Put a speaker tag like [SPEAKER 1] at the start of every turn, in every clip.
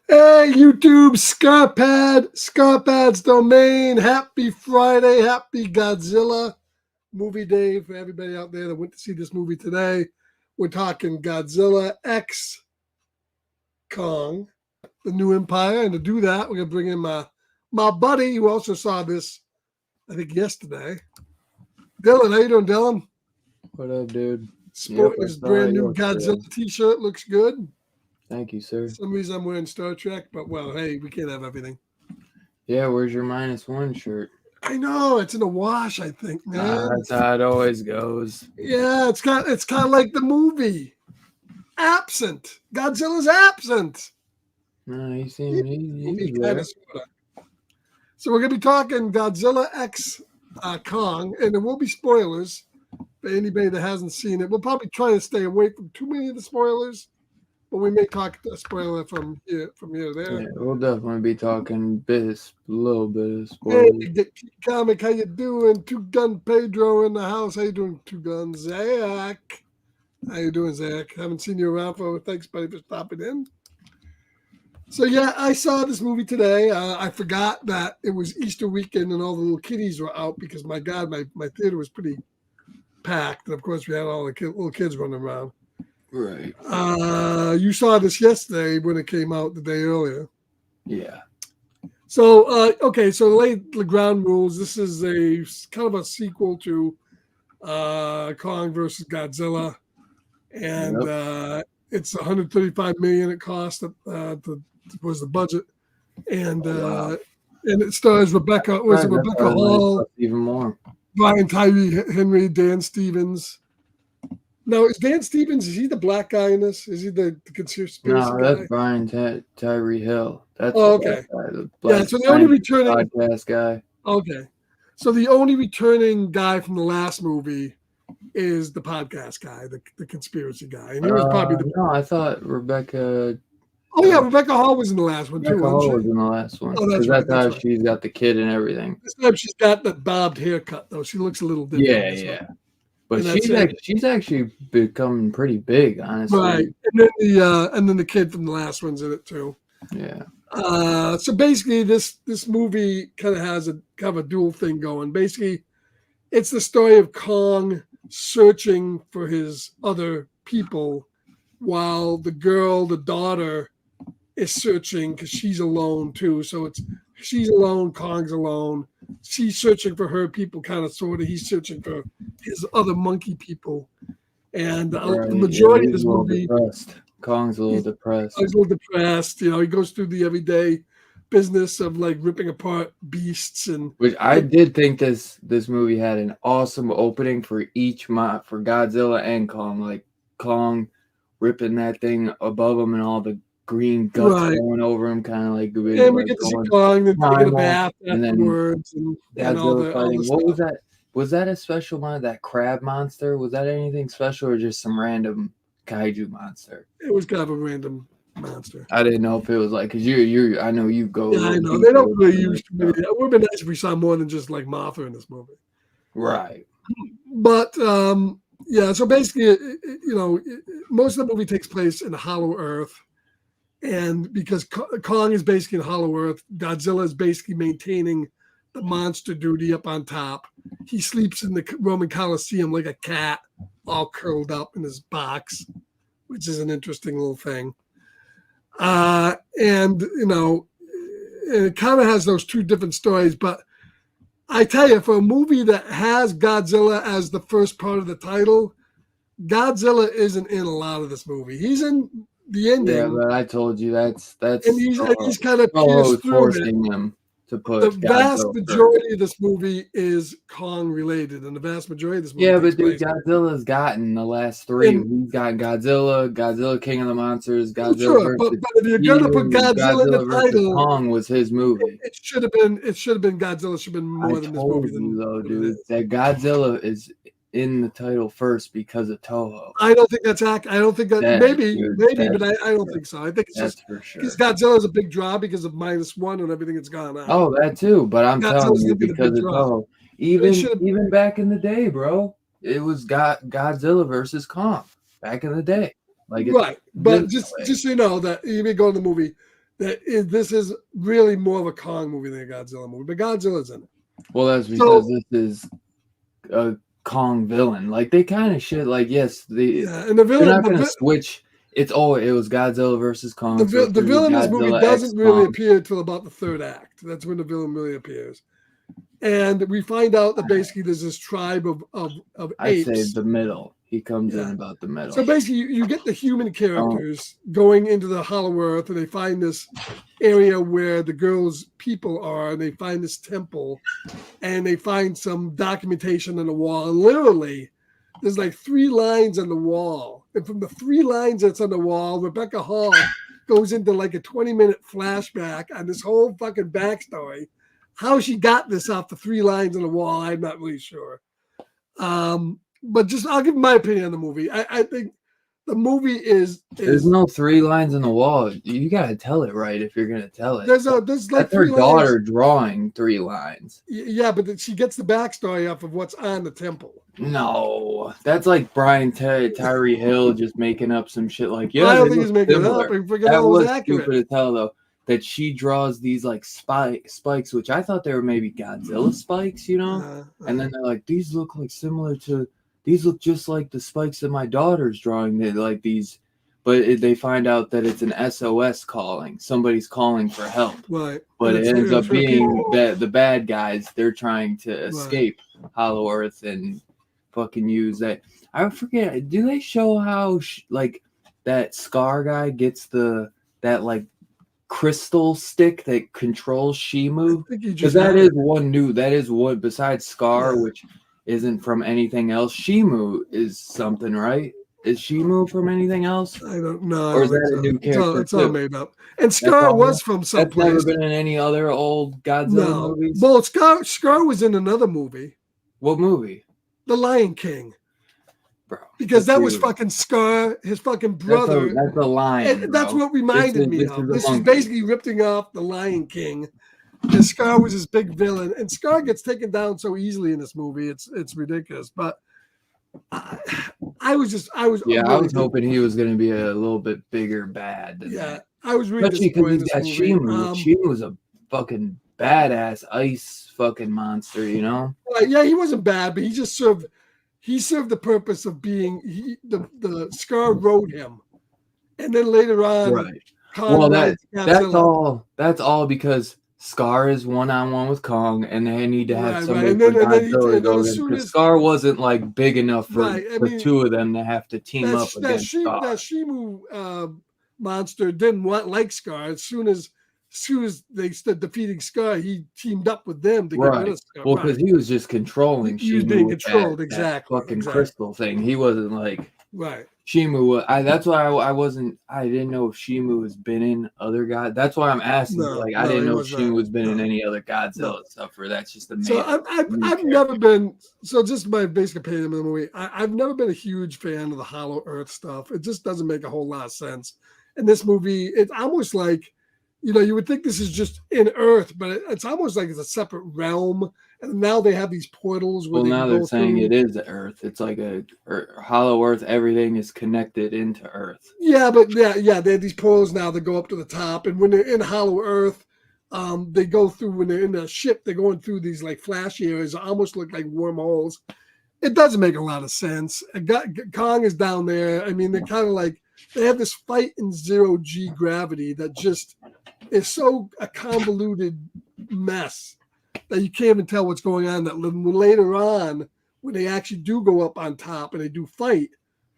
[SPEAKER 1] Hey, YouTube, Scarpad's domain. Happy Friday. Happy Godzilla movie day for everybody out there that went to see this movie today. We're talking Godzilla X Kong, the new empire. And to do that, we're going to bring in my buddy who also saw this, I think, yesterday. Dylan, how you doing, Dylan?
[SPEAKER 2] What up, dude?
[SPEAKER 1] Sporting his brand new Godzilla t-shirt. Looks good.
[SPEAKER 2] Thank you, sir.
[SPEAKER 1] For some reason I'm wearing Star Trek, but well, hey, we can't have everything.
[SPEAKER 2] Yeah, where's your -1 shirt?
[SPEAKER 1] I know it's in the wash. I think, man.
[SPEAKER 2] That's how it always goes.
[SPEAKER 1] Yeah, it's kind of like the movie Absent. Godzilla's absent.
[SPEAKER 2] No, he's there.
[SPEAKER 1] So we're gonna be talking Godzilla X Kong, and there will be spoilers for anybody that hasn't seen it. We'll probably try to stay away from too many of the spoilers, but we may talk a spoiler from here to there.
[SPEAKER 2] Yeah, we'll definitely be talking a little bit of spoilers.
[SPEAKER 1] Hey, Comic, how you doing? Two Gun Pedro in the house. How you doing, Two Gun Zach? How you doing, Zach? Haven't seen you around for. Thanks, buddy, for stopping in. So yeah, I saw this movie today. I forgot that it was Easter weekend and all the little kiddies were out because my God, my theater was pretty packed, and of course we had all the little kids running around.
[SPEAKER 2] Right.
[SPEAKER 1] You saw this yesterday when it came out the day earlier.
[SPEAKER 2] Yeah.
[SPEAKER 1] So okay, so to lay the ground rules, this is a kind of a sequel to Kong versus Godzilla, and it's 135 million. It cost. Was the budget, and and it stars Rebecca. Was it Rebecca Hall?
[SPEAKER 2] Even more.
[SPEAKER 1] Brian Tyree Henry, Dan Stevens. Now, is Dan Stevens? Is he the black guy in this? Is he the conspiracy guy?
[SPEAKER 2] No, that's Brian Tyree Hill. That's
[SPEAKER 1] okay.
[SPEAKER 2] The
[SPEAKER 1] yeah, so the only returning
[SPEAKER 2] podcast guy.
[SPEAKER 1] Okay, so the only returning guy from the last movie is the podcast guy, the conspiracy guy, and he was probably the.
[SPEAKER 2] No, I thought Rebecca.
[SPEAKER 1] Oh yeah, Rebecca Hall was in the last one too.
[SPEAKER 2] Rebecca Hall was in the last one.
[SPEAKER 1] Oh, that's right.
[SPEAKER 2] That's how she's got the kid and everything.
[SPEAKER 1] This time she's got that bobbed haircut though. She looks a little different.
[SPEAKER 2] Yeah. But she's actually become pretty big, honestly.
[SPEAKER 1] Right, and then the kid from the last one's in it too.
[SPEAKER 2] Yeah.
[SPEAKER 1] So basically, this movie kind of has a dual thing going. Basically, it's the story of Kong searching for his other people, while the daughter, is searching because she's alone too. So she's alone, Kong's alone. She's searching for her people, kind of, sort of. He's searching for his other monkey people. And the majority of this movie...
[SPEAKER 2] Kong's a little depressed.
[SPEAKER 1] He's a little depressed. You know, he goes through the everyday business of, like, ripping apart beasts.
[SPEAKER 2] Which I did think this movie had an awesome opening for for Godzilla and Kong. Like, Kong ripping that thing above him and all the green guts going over him, kind of like.
[SPEAKER 1] And we get to see Kong and taking a bath afterwards, and all the
[SPEAKER 2] what was that? Was that a special that crab monster? Was that anything special or just some random kaiju monster?
[SPEAKER 1] It was kind of a random monster.
[SPEAKER 2] I didn't know if it was like, because you I know you go.
[SPEAKER 1] Yeah, I know they don't really use too many. It would have been nice if we saw more than just like Martha in this movie.
[SPEAKER 2] Right.
[SPEAKER 1] But yeah, so basically, most of the movie takes place in Hollow Earth. And because Kong is basically in Hollow Earth, Godzilla is basically maintaining the monster duty up on top. He sleeps in the Roman Colosseum like a cat, all curled up in his box, which is an interesting little thing. And it kind of has those two different stories. But I tell you, for a movie that has Godzilla as the first part of the title, Godzilla isn't in a lot of this movie. He's in the ending.
[SPEAKER 2] Yeah, but I told you that's
[SPEAKER 1] and he's kind of
[SPEAKER 2] forcing them to put
[SPEAKER 1] the vast majority of this movie is Kong related, and the vast majority of this movie.
[SPEAKER 2] Yeah, but dude, Godzilla's gotten the last three. We've got Godzilla King of the Monsters, Godzilla.
[SPEAKER 1] Sure, but if you're gonna put Godzilla in the title,
[SPEAKER 2] Kong was his movie.
[SPEAKER 1] It should have been Godzilla. Should have been more than this movie.
[SPEAKER 2] Dude, that Godzilla is in the title first because of Toho.
[SPEAKER 1] I don't think that's accurate. I don't think that maybe, but I don't think so. I think it's just
[SPEAKER 2] for sure
[SPEAKER 1] because Godzilla is a big draw because of -1 and everything that's gone on.
[SPEAKER 2] Oh, that too. But I'm telling you, because of Toho. Even back in the day, bro, it was Godzilla versus Kong back in the day. Like
[SPEAKER 1] right, but just so you know that you may go to the movie. this is really more of a Kong movie than a Godzilla movie, but Godzilla's in it.
[SPEAKER 2] Well, that's because this is a Kong villain. Like they kind of should. Like yes,
[SPEAKER 1] and the
[SPEAKER 2] they're
[SPEAKER 1] villain,
[SPEAKER 2] not going to switch. It was Godzilla versus Kong.
[SPEAKER 1] The
[SPEAKER 2] So
[SPEAKER 1] villain in this movie
[SPEAKER 2] Godzilla
[SPEAKER 1] doesn't
[SPEAKER 2] X
[SPEAKER 1] really
[SPEAKER 2] Kong.
[SPEAKER 1] appear until about the third act. That's when the villain really appears. And we find out that basically there's this tribe of
[SPEAKER 2] I'd
[SPEAKER 1] apes.
[SPEAKER 2] say the middle. He comes in about the middle.
[SPEAKER 1] So basically, you get the human characters going into the Hollow Earth, and they find this area where the girls' people are, and they find this temple, and they find some documentation on the wall. And literally, there's like 3 lines on the wall. And from the 3 lines that's on the wall, Rebecca Hall goes into like a 20-minute flashback on this whole fucking backstory. How she got this off the 3 lines on the wall, I'm not really sure. But just I'll give my opinion on the movie. I think the movie is
[SPEAKER 2] there's no 3 lines on the wall. You gotta tell it right if you're gonna tell it.
[SPEAKER 1] There's like
[SPEAKER 2] that's her daughter drawing 3 lines.
[SPEAKER 1] Yeah, but she gets the backstory off of what's on the temple.
[SPEAKER 2] No, that's like Brian Tyree Hill just making up some shit. Like
[SPEAKER 1] I don't think he's making it up.
[SPEAKER 2] That was stupid to tell though. That she draws these like spikes, which I thought they were maybe Godzilla spikes, you know. And then they're like, these look just like the spikes that my daughter's drawing. They like these, but they find out that it's an SOS calling. Somebody's calling for help.
[SPEAKER 1] Right.
[SPEAKER 2] But it ends up being that the bad guys. They're trying to escape Hollow Earth and fucking use that. I forget. Do they show how like that Scar guy gets that like crystal stick that controls Shimu? Because that is one besides Scar, which isn't from anything else. Shimu is something, right? Is Shimu from anything else?
[SPEAKER 1] I don't know.
[SPEAKER 2] Or is that a new character?
[SPEAKER 1] It's all made up. And Scar was from someplace.
[SPEAKER 2] That's never been in any other old Godzilla movies?
[SPEAKER 1] Well, Scar was in another movie.
[SPEAKER 2] What movie?
[SPEAKER 1] The Lion King.
[SPEAKER 2] Bro.
[SPEAKER 1] Because that was fucking Scar, his fucking brother.
[SPEAKER 2] That's a lion.
[SPEAKER 1] That's what reminded me of. This is basically ripping off the Lion King. And Scar was his big villain. And Scar gets taken down so easily in this movie. It's ridiculous. But I was
[SPEAKER 2] hoping he was going to be a little bit bigger bad.
[SPEAKER 1] I was really
[SPEAKER 2] especially because he's got Shimu. Shimu was a fucking badass ice fucking monster, you know?
[SPEAKER 1] Yeah, he wasn't bad, but he just served the purpose of being the Scar rode him. And then later on,
[SPEAKER 2] that's all because Scar is one-on-one with Kong, and they need to have somebody for Godzilla to go against, because Scar wasn't like big enough for the two of them to have to team up against Scar.
[SPEAKER 1] That Shimu monster didn't like Scar. As soon as they started defeating Scar, he teamed up with them to get rid of Scar.
[SPEAKER 2] Well, because he was just controlling Shimu.
[SPEAKER 1] He was being controlled, exactly.
[SPEAKER 2] Fucking crystal thing. He wasn't like
[SPEAKER 1] right.
[SPEAKER 2] Shimu. That's why I didn't know if Shimu has been in other God. That's why I'm asking. I didn't know if Shimu has been in any other Godzilla stuff. Or that's just the main.
[SPEAKER 1] So I've never been. So just my basic opinion of the movie. I've never been a huge fan of the Hollow Earth stuff. It just doesn't make a whole lot of sense. In this movie, it's almost like, you would think this is just in Earth, but it's almost like it's a separate realm. And now they have these portals.
[SPEAKER 2] Now they're saying it is Earth. It's like a Hollow Earth. Everything is connected into Earth.
[SPEAKER 1] Yeah, but they have these portals now that go up to the top. And when they're in Hollow Earth, they go through, when they're in a ship, they're going through these like flashy areas, almost look like wormholes. It doesn't make a lot of sense. Kong is down there. I mean, they're kind of like, they have this fight in 0G gravity that just is so a convoluted mess that you can't even tell what's going on. That later on, when they actually do go up on top and they do fight,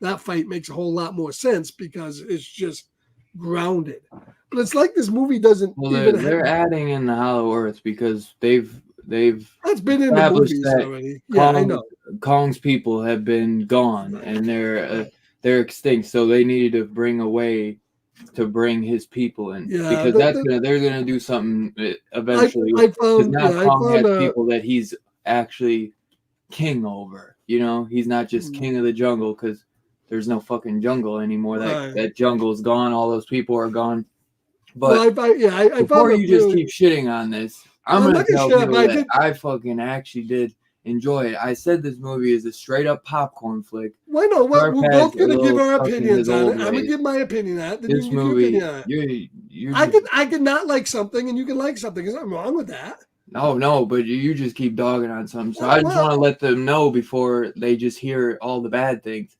[SPEAKER 1] that fight makes a whole lot more sense because it's just grounded. But it's like this movie doesn't.
[SPEAKER 2] Well, they're adding in the Hollow Earth because they've
[SPEAKER 1] that's been in the movies already. Yeah, I know.
[SPEAKER 2] Kong's people have been gone and they're extinct, so they needed to bring a way to bring his people in, because they're gonna do something eventually. Because now Kong has people that he's actually king over. He's not just king of the jungle, because there's no fucking jungle anymore. That jungle is gone. All those people are gone. But before you just keep shitting on this, I'm gonna tell you that I fucking actually did enjoy it. I said this movie is a straight up popcorn flick.
[SPEAKER 1] Why not? We're
[SPEAKER 2] Scarpad's
[SPEAKER 1] both going
[SPEAKER 2] a
[SPEAKER 1] to give
[SPEAKER 2] little
[SPEAKER 1] our
[SPEAKER 2] stuck in
[SPEAKER 1] opinions
[SPEAKER 2] his
[SPEAKER 1] on it.
[SPEAKER 2] old
[SPEAKER 1] I'm going to
[SPEAKER 2] ways.
[SPEAKER 1] give my opinion on it. Then
[SPEAKER 2] This
[SPEAKER 1] you give your opinion
[SPEAKER 2] movie,
[SPEAKER 1] on it.
[SPEAKER 2] you're
[SPEAKER 1] I can not like something and you can like something. There's nothing wrong with that.
[SPEAKER 2] no, but you just keep dogging on something. So
[SPEAKER 1] Well,
[SPEAKER 2] I just want to let them know before they just hear all the bad things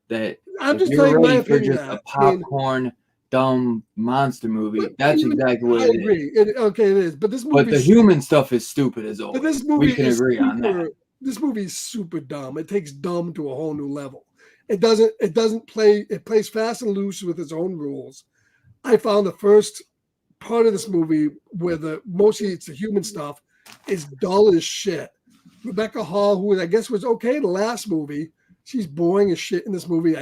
[SPEAKER 2] that
[SPEAKER 1] I'm
[SPEAKER 2] if
[SPEAKER 1] just
[SPEAKER 2] you're
[SPEAKER 1] telling my
[SPEAKER 2] ready for
[SPEAKER 1] opinion
[SPEAKER 2] just
[SPEAKER 1] on
[SPEAKER 2] a
[SPEAKER 1] it. I mean,
[SPEAKER 2] popcorn, dumb monster movie,
[SPEAKER 1] but
[SPEAKER 2] that's
[SPEAKER 1] even
[SPEAKER 2] exactly what
[SPEAKER 1] I
[SPEAKER 2] it is.
[SPEAKER 1] agree. Okay, it is. But this
[SPEAKER 2] But
[SPEAKER 1] movie,
[SPEAKER 2] the human stuff is stupid as
[SPEAKER 1] but
[SPEAKER 2] always.
[SPEAKER 1] this movie
[SPEAKER 2] We can
[SPEAKER 1] is
[SPEAKER 2] agree on that.
[SPEAKER 1] super. This movie is super dumb. It takes dumb to a whole new level. It doesn't play. It plays fast and loose with its own rules. I found the first part of this movie where mostly it's the human stuff is dull as shit. Rebecca Hall, who I guess was okay in the last movie, she's boring as shit in this movie.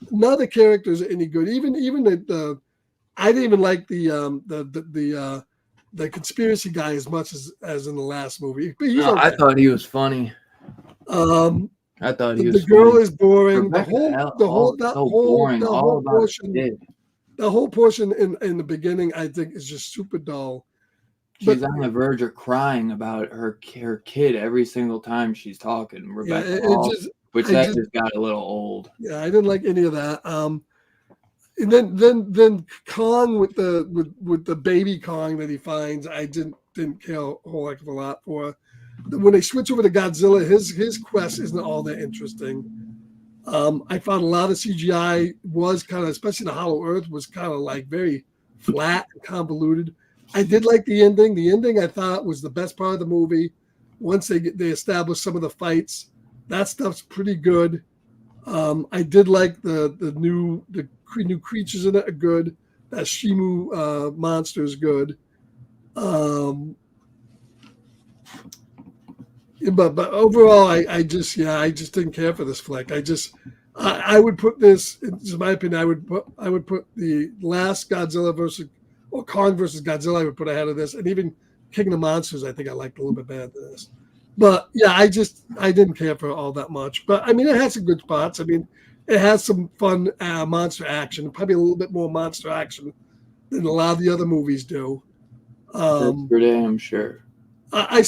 [SPEAKER 1] None of the characters are any good. Even the I didn't even like the conspiracy guy as much as in the last movie. But he's
[SPEAKER 2] No, I
[SPEAKER 1] okay.
[SPEAKER 2] thought he was funny.
[SPEAKER 1] Um,
[SPEAKER 2] I thought he
[SPEAKER 1] the
[SPEAKER 2] was
[SPEAKER 1] girl
[SPEAKER 2] funny.
[SPEAKER 1] is boring.
[SPEAKER 2] Rebecca Hall is so boring. All about it.
[SPEAKER 1] The whole portion in the beginning, I think, is just super dull.
[SPEAKER 2] She's on the verge of crying about her kid every single time she's talking. Rebecca Hall, which just got a little old.
[SPEAKER 1] Yeah, I didn't like any of that. And then Kong with the baby Kong that he finds, I didn't care a whole heck of a lot for. When they switch over to Godzilla, his quest isn't all that interesting. I found a lot of CGI was kind of, especially the Hollow Earth, was kind of like very flat and convoluted. I did like the ending. The ending I thought was the best part of the movie. Once they establish some of the fights, that stuff's pretty good. I did like the new creatures in it are good. That Shimu monster is good. But overall, I just didn't care for this flick. I would put this, in my opinion, I would put the last Godzilla versus or Kong versus Godzilla. I would put ahead of this, and even King of the Monsters. I think I liked a little bit better than this. But yeah, I didn't care for all that much. But I mean, it has some good spots. I mean, it has some fun monster action, probably a little bit more monster action than a lot of the other movies do.
[SPEAKER 2] That's for damn sure.
[SPEAKER 1] A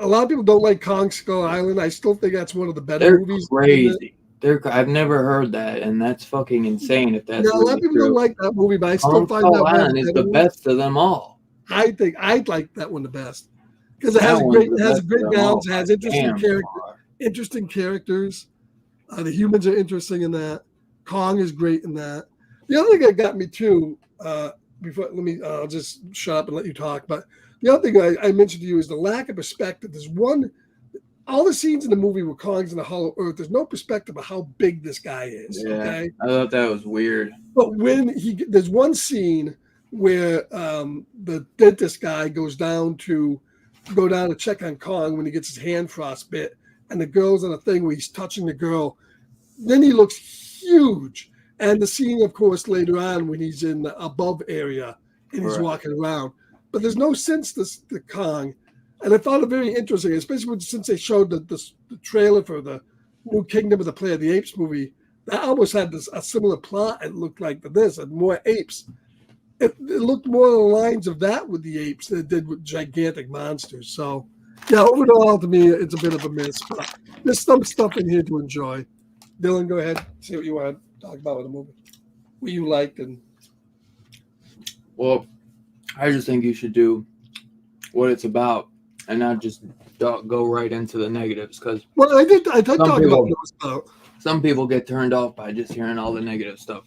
[SPEAKER 1] lot of people don't like Kong Skull Island. I still think that's one of the better movies.
[SPEAKER 2] Crazy. I've never heard that, and that's fucking insane. If that's
[SPEAKER 1] a lot of people don't like that movie, but I still find that one
[SPEAKER 2] is the best of them all.
[SPEAKER 1] I think I'd like that one the best because it has a great balance. It has interesting characters. The humans are interesting in that. Kong is great in that. The other thing that got me too. I'll just shut up and let you talk. But the other thing I mentioned to you is the lack of perspective. All the scenes in the movie where Kong's in the Hollow Earth, there's no perspective of how big this guy is.
[SPEAKER 2] Yeah,
[SPEAKER 1] okay,
[SPEAKER 2] I thought that was weird.
[SPEAKER 1] But when there's one scene where the dentist guy goes down to check on Kong when he gets his hand frostbit, and the girl's on a thing where he's touching the girl. Then he looks huge. And the scene, of course, later on when he's in the above area and he's walking around. But there's no sense to Kong. And I found it very interesting, especially since they showed the trailer for the new Kingdom of the Planet of the Apes movie. That almost had a similar plot, it looked like, to this, and more apes. It looked more along the lines of that with the apes than it did with gigantic monsters. So, yeah, overall, to me, it's a bit of a miss. But there's some stuff in here to enjoy. Dylan, go ahead. See what you want to talk about with the movie. What you liked.
[SPEAKER 2] Well, I just think you should do what it's about and not just go right into the negatives. Because
[SPEAKER 1] I did talk about what it was about.
[SPEAKER 2] Some people get turned off by just hearing all the negative stuff.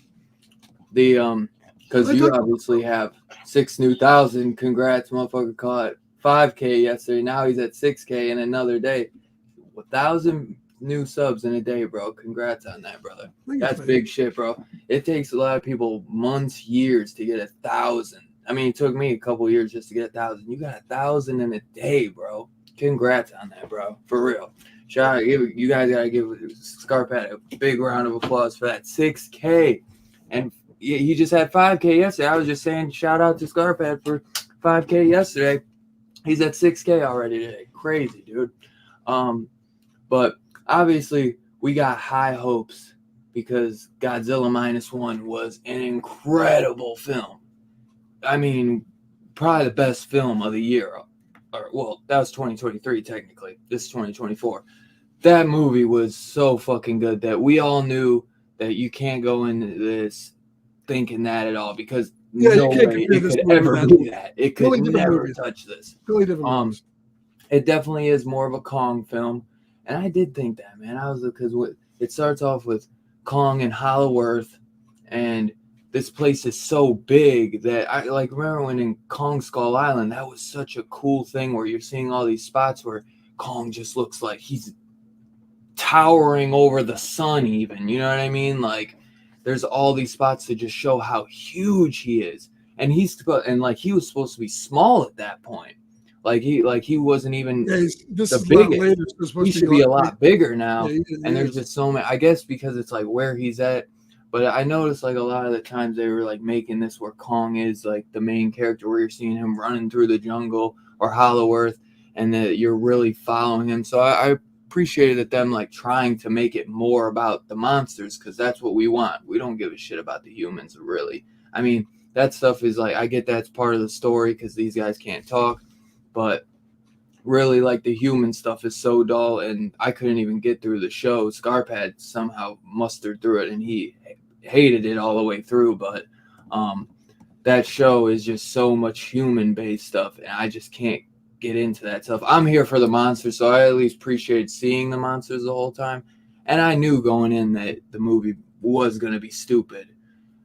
[SPEAKER 2] Because you obviously have 6,000. Congrats, motherfucker caught 5K yesterday. Now he's at 6K in another day. 1,000 new subs in a day, bro. Congrats on that, brother. That's big shit, bro. It takes a lot of people months, years to get 1,000. I mean, it took me a couple years just to get 1,000. You got 1,000 in a day, bro. Congrats on that, bro. For real. You guys gotta give Scarpat a big round of applause for that 6K. And he just had 5K yesterday. I was just saying, shout out to Scarpat for 5K yesterday. He's at 6K already today. Crazy, dude. But obviously, we got high hopes because Godzilla -1 was an incredible film. I mean, probably the best film of the year. or well, that was 2023 technically. This is 2024. That movie was so fucking good that we all knew that you can't go into this thinking that at all, because
[SPEAKER 1] Yeah, you
[SPEAKER 2] no
[SPEAKER 1] can't
[SPEAKER 2] way
[SPEAKER 1] compare
[SPEAKER 2] it
[SPEAKER 1] this
[SPEAKER 2] could
[SPEAKER 1] movie
[SPEAKER 2] ever
[SPEAKER 1] with that.
[SPEAKER 2] be that. It could
[SPEAKER 1] Totally different
[SPEAKER 2] never
[SPEAKER 1] movies.
[SPEAKER 2] touch this.
[SPEAKER 1] Totally different movies.
[SPEAKER 2] It definitely is more of a Kong film, and I did think that, man. I was, because it starts off with Kong and Hollow Earth, and this place is so big that I like remember when in Kong Skull Island, that was such a cool thing where you're seeing all these spots where Kong just looks like he's towering over the sun, even, you know what I mean? Like there's all these spots to just show how huge he is, and he was supposed to be small at that point, like he wasn't even
[SPEAKER 1] Yeah, this
[SPEAKER 2] the
[SPEAKER 1] is a lot
[SPEAKER 2] biggest.
[SPEAKER 1] later. So it's
[SPEAKER 2] He
[SPEAKER 1] supposed to
[SPEAKER 2] should
[SPEAKER 1] be
[SPEAKER 2] be
[SPEAKER 1] like,
[SPEAKER 2] a lot bigger now,
[SPEAKER 1] yeah,
[SPEAKER 2] and there's
[SPEAKER 1] is.
[SPEAKER 2] just so many, I guess because it's like where he's at. But I noticed like a lot of the times they were like making this where Kong is like the main character, where you're seeing him running through the jungle or Hollow Earth, and that you're really following him. So I appreciated them like trying to make it more about the monsters, because that's what we want. We don't give a shit about the humans, really. I mean, that stuff is like, I get that's part of the story because these guys can't talk, but really like the human stuff is so dull, and I couldn't even get through the show. Scarpad somehow mustered through it, and he hated it all the way through, but that show is just so much human based stuff, and I just can't get into that stuff. I'm here for the monsters, so I at least appreciated seeing the monsters the whole time, and I knew going in that the movie was going to be stupid,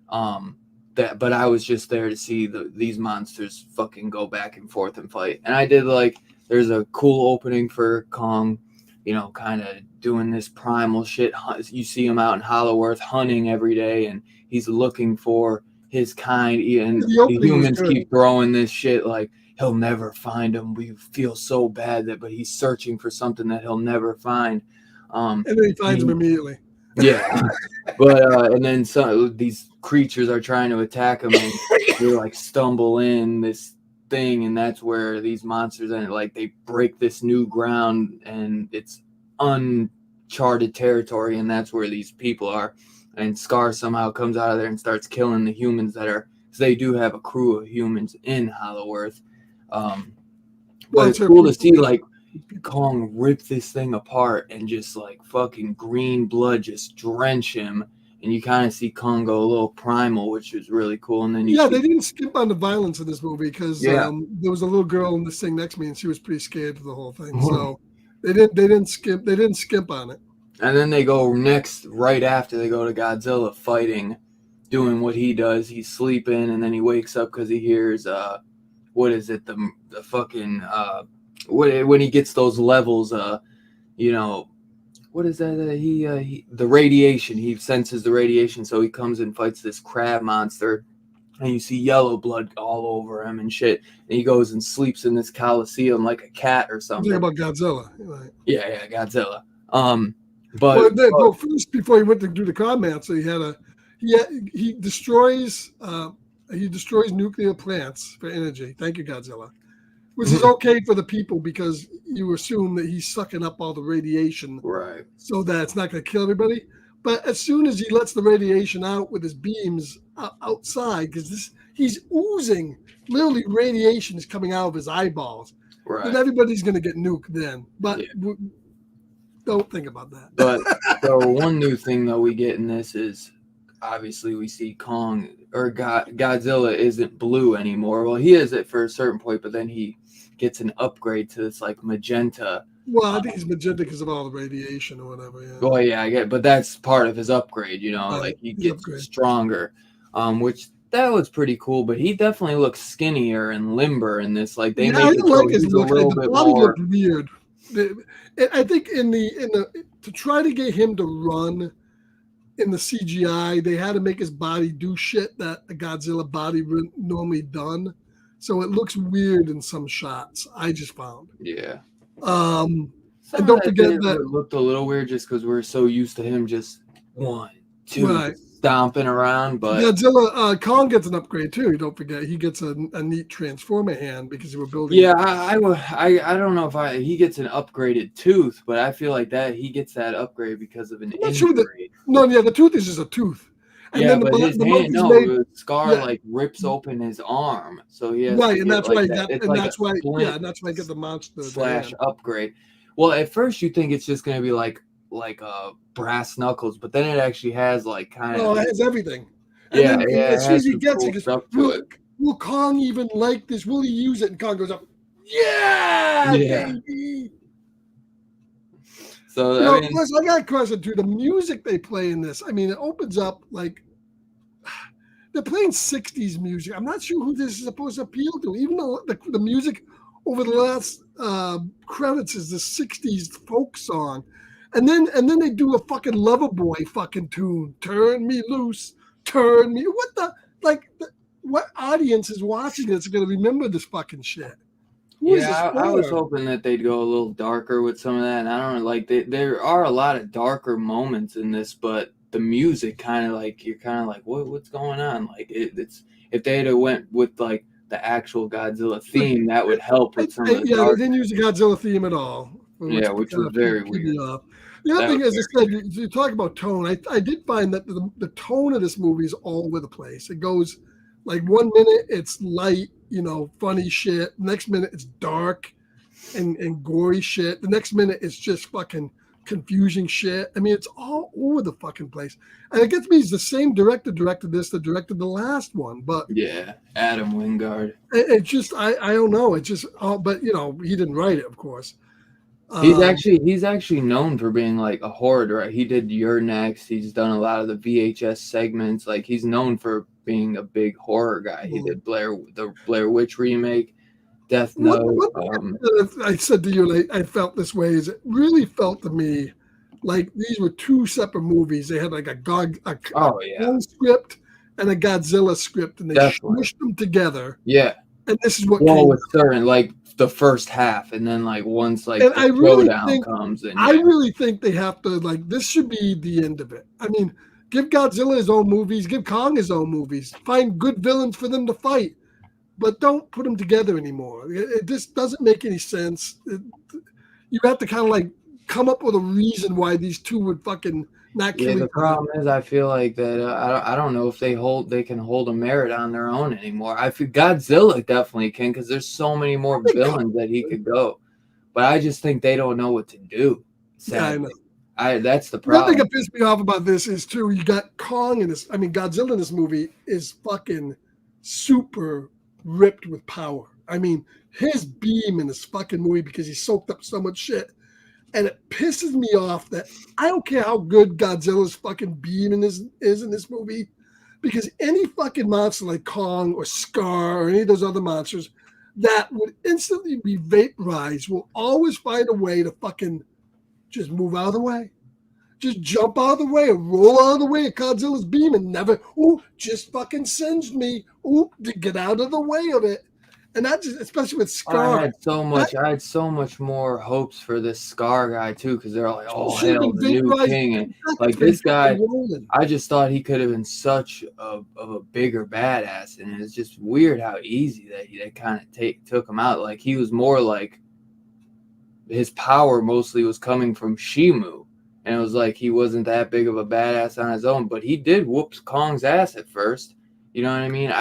[SPEAKER 2] but I was just there to see these monsters fucking go back and forth and fight. And I did like, there's a cool opening for Kong, kind of doing this primal shit. You see him out in Hollow Earth hunting every day, and he's looking for his kind. And the humans keep throwing this shit like he'll never find him. We feel so bad but he's searching for something that he'll never find.
[SPEAKER 1] And then he finds him immediately.
[SPEAKER 2] Yeah, but and then these creatures are trying to attack him, and they like stumble in this thing, and that's where these monsters and like they break this new ground, and it's uncharted territory, and that's where these people are. And Scar somehow comes out of there and starts killing the humans that are, because they do have a crew of humans in Hollow Earth. But it's cool to see like Kong rip this thing apart and just like fucking green blood just drench him, and you kind of see Kong go a little primal, which is really cool. And then
[SPEAKER 1] they didn't skip on the violence in this movie, because there was a little girl in this thing next to me, and she was pretty scared of the whole thing. So they didn't skip on it.
[SPEAKER 2] And then they go right after they go to Godzilla fighting, doing what he does. He's sleeping, and then he wakes up because he hears what is it, the fucking when he gets those levels, what is that? The radiation. He senses the radiation, so he comes and fights this crab monster, and you see yellow blood all over him and shit. And he goes and sleeps in this coliseum like a cat or something.
[SPEAKER 1] About Godzilla, right?
[SPEAKER 2] Yeah, Godzilla.
[SPEAKER 1] But first, before he went to do the command, so he destroys nuclear plants for energy. Thank you, Godzilla. Which is okay for the people, because you assume that he's sucking up all the radiation,
[SPEAKER 2] right?
[SPEAKER 1] So that it's not going to kill everybody. But as soon as he lets the radiation out with his beams outside, because he's oozing, literally radiation is coming out of his eyeballs.
[SPEAKER 2] Right.
[SPEAKER 1] Then everybody's going to get nuked then. But don't think about that.
[SPEAKER 2] But so one new thing that we get in this is, obviously we see Kong or Godzilla isn't blue anymore. Well, he is it for a certain point, but then he gets an upgrade to this like magenta.
[SPEAKER 1] Well, I think he's magenta because of all the radiation or whatever. Yeah.
[SPEAKER 2] Well, yeah, I get it, but that's part of his upgrade, like he gets stronger, which that was pretty cool. But he definitely looks skinnier and limber in this. Like they make it so he's a little bit more
[SPEAKER 1] weird. I think in the to try to get him to run in the CGI, they had to make his body do shit that a Godzilla body would normally done. So it looks weird in some shots, I just found.
[SPEAKER 2] Yeah.
[SPEAKER 1] And don't forget that
[SPEAKER 2] it looked a little weird just because we're so used to him just 1, 2 stomping around. But
[SPEAKER 1] Godzilla, Kong gets an upgrade too. Don't forget, he gets a neat transformer hand because you were building.
[SPEAKER 2] Yeah, I don't know if he gets an upgraded tooth, but I feel like that he gets that upgrade because of an injury.
[SPEAKER 1] The tooth is just a tooth. And
[SPEAKER 2] Yeah,
[SPEAKER 1] then
[SPEAKER 2] but his
[SPEAKER 1] the
[SPEAKER 2] hand,
[SPEAKER 1] monkey's
[SPEAKER 2] no,
[SPEAKER 1] made,
[SPEAKER 2] Scar
[SPEAKER 1] yeah,
[SPEAKER 2] like rips open his arm, so he has
[SPEAKER 1] right,
[SPEAKER 2] to
[SPEAKER 1] and
[SPEAKER 2] get
[SPEAKER 1] that's why
[SPEAKER 2] like
[SPEAKER 1] he
[SPEAKER 2] that.
[SPEAKER 1] got,
[SPEAKER 2] It's
[SPEAKER 1] and
[SPEAKER 2] like a
[SPEAKER 1] that's why, yeah,
[SPEAKER 2] splint
[SPEAKER 1] and that's why I get the monster at the
[SPEAKER 2] slash
[SPEAKER 1] end.
[SPEAKER 2] upgrade. Well, at first you think it's just gonna be like brass knuckles, but then it actually has like kind
[SPEAKER 1] Oh,
[SPEAKER 2] of
[SPEAKER 1] it has everything. And
[SPEAKER 2] yeah,
[SPEAKER 1] then
[SPEAKER 2] yeah,
[SPEAKER 1] as
[SPEAKER 2] it
[SPEAKER 1] soon as
[SPEAKER 2] has
[SPEAKER 1] he
[SPEAKER 2] some
[SPEAKER 1] gets it, he
[SPEAKER 2] cool
[SPEAKER 1] goes,
[SPEAKER 2] stuff to it.
[SPEAKER 1] will Kong even like this? Will he use it? And Kong goes up, yeah,
[SPEAKER 2] Yeah.
[SPEAKER 1] baby.
[SPEAKER 2] So I mean,
[SPEAKER 1] Plus I got a question too. The music they play in this, I mean, it opens up like they're playing 60s music. I'm not sure who this is supposed to appeal to. Even though the music over the last credits is the 60s folk song. And then they do a fucking Loverboy fucking tune. Turn me loose, turn me. What the what audience is watching this going to remember this fucking shit? Who is this
[SPEAKER 2] yeah, I was
[SPEAKER 1] for?
[SPEAKER 2] hoping that they'd go a little darker with some of that. And I don't know, like there are a lot of darker moments in this, but the music kind of like you're kind of like what's going on? Like it's if they'd have went with like the actual Godzilla theme, that would help with some of the
[SPEAKER 1] Yeah, they
[SPEAKER 2] dark.
[SPEAKER 1] didn't use the Godzilla theme at all,
[SPEAKER 2] Yeah,
[SPEAKER 1] which
[SPEAKER 2] which
[SPEAKER 1] kind
[SPEAKER 2] was
[SPEAKER 1] of
[SPEAKER 2] very
[SPEAKER 1] peed me
[SPEAKER 2] weird.
[SPEAKER 1] off. The other
[SPEAKER 2] That
[SPEAKER 1] thing,
[SPEAKER 2] was
[SPEAKER 1] as I said, you talk about tone. I did find that the tone of this movie is all over the place. It goes like 1 minute it's light, funny shit. Next minute it's dark and gory shit. The next minute it's just fucking confusing shit. I mean, it's all over the fucking place. And it gets me, he's the same director directed this that directed the last one, but
[SPEAKER 2] yeah, Adam Wingard.
[SPEAKER 1] it just I don't know. It just but he didn't write it, of course.
[SPEAKER 2] He's actually known for being like a horror director. He did You're Next. He's done a lot of the VHS segments. Like he's known for being a big horror guy. He did the Blair Witch remake, Death Note.
[SPEAKER 1] I said to you, I felt this way. Is it really felt to me like these were two separate movies. They had like a
[SPEAKER 2] Oh yeah,
[SPEAKER 1] Kong script and a Godzilla script, and they
[SPEAKER 2] definitely.
[SPEAKER 1] smushed them together.
[SPEAKER 2] Yeah.
[SPEAKER 1] And this is what
[SPEAKER 2] Well,
[SPEAKER 1] came.
[SPEAKER 2] with certain like the first half, and then like once like
[SPEAKER 1] And
[SPEAKER 2] the showdown comes, and
[SPEAKER 1] I really think they have to this should be the end of it. I mean, give Godzilla his own movies, give Kong his own movies, find good villains for them to fight, but don't put them together anymore. It just doesn't make any sense. You have to kind of come up with a reason why these two would fucking not kill each
[SPEAKER 2] the
[SPEAKER 1] other.
[SPEAKER 2] problem is I feel like that I don't know if they can hold a merit on their own anymore. I feel Godzilla definitely can because there's so many more villains that he could go, but I just think they don't know what to do. Sadly, that's the problem.
[SPEAKER 1] The other thing that pissed me off about this is too, you got Kong in this. I mean, Godzilla in this movie is fucking super ripped with power. I mean, his beam in this fucking movie because he soaked up so much shit. And it pisses me off that I don't care how good Godzilla's fucking beam is in this movie, because any fucking monster like Kong or Scar or any of those other monsters that would instantly be vaporized will always find a way to fucking just move out of the way. Just jump out of the way or roll out of the way of Godzilla's beam and never, just fucking singed me. To get out of the way of it. And that just, especially with Scar.
[SPEAKER 2] I had so much more hopes for this Scar guy too, because they're like, oh
[SPEAKER 1] Should've
[SPEAKER 2] hell,
[SPEAKER 1] been
[SPEAKER 2] the new
[SPEAKER 1] vaporized
[SPEAKER 2] king, and
[SPEAKER 1] seconds
[SPEAKER 2] like
[SPEAKER 1] when
[SPEAKER 2] this
[SPEAKER 1] he
[SPEAKER 2] guy,
[SPEAKER 1] fucking rolling.
[SPEAKER 2] I just thought he could have been such of a bigger badass, and it's just weird how easy that they kind of took him out. Like he was more like his power mostly was coming from Shimu, and it was like he wasn't that big of a badass on his own, but he did whoop Kong's ass at first. You know what I mean?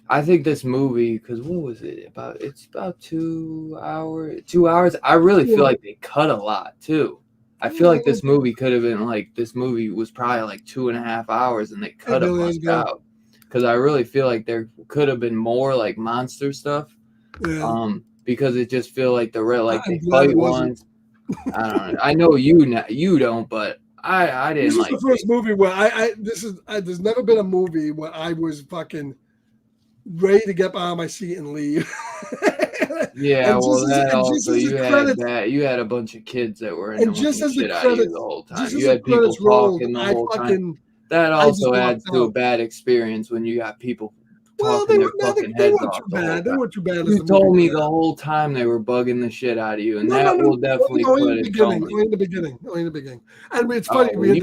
[SPEAKER 2] I think this movie, because what was it about? It's about 2 hours. 2 hours. I really feel like they cut a lot too. I feel like this movie could have been this movie was probably like 2.5 hours, and they cut a bunch out. Because I really feel like there could have been more like monster stuff.
[SPEAKER 1] Yeah.
[SPEAKER 2] Because it just feel like they fight ones. I don't know. I know you don't, but I didn't like.
[SPEAKER 1] This is the first movie where there's never been a movie where I was fucking ready to get out of my seat and leave.
[SPEAKER 2] Yeah, well, that also you had a bunch of kids that were in the shit out of you the whole time. You had people talking the whole time. That also adds to a bad experience when you got people talking their fucking heads off the whole time.
[SPEAKER 1] They weren't too bad.
[SPEAKER 2] You told me the whole time they were bugging the shit out of you, and that will definitely put it going.
[SPEAKER 1] Only in the beginning. And it's funny, we had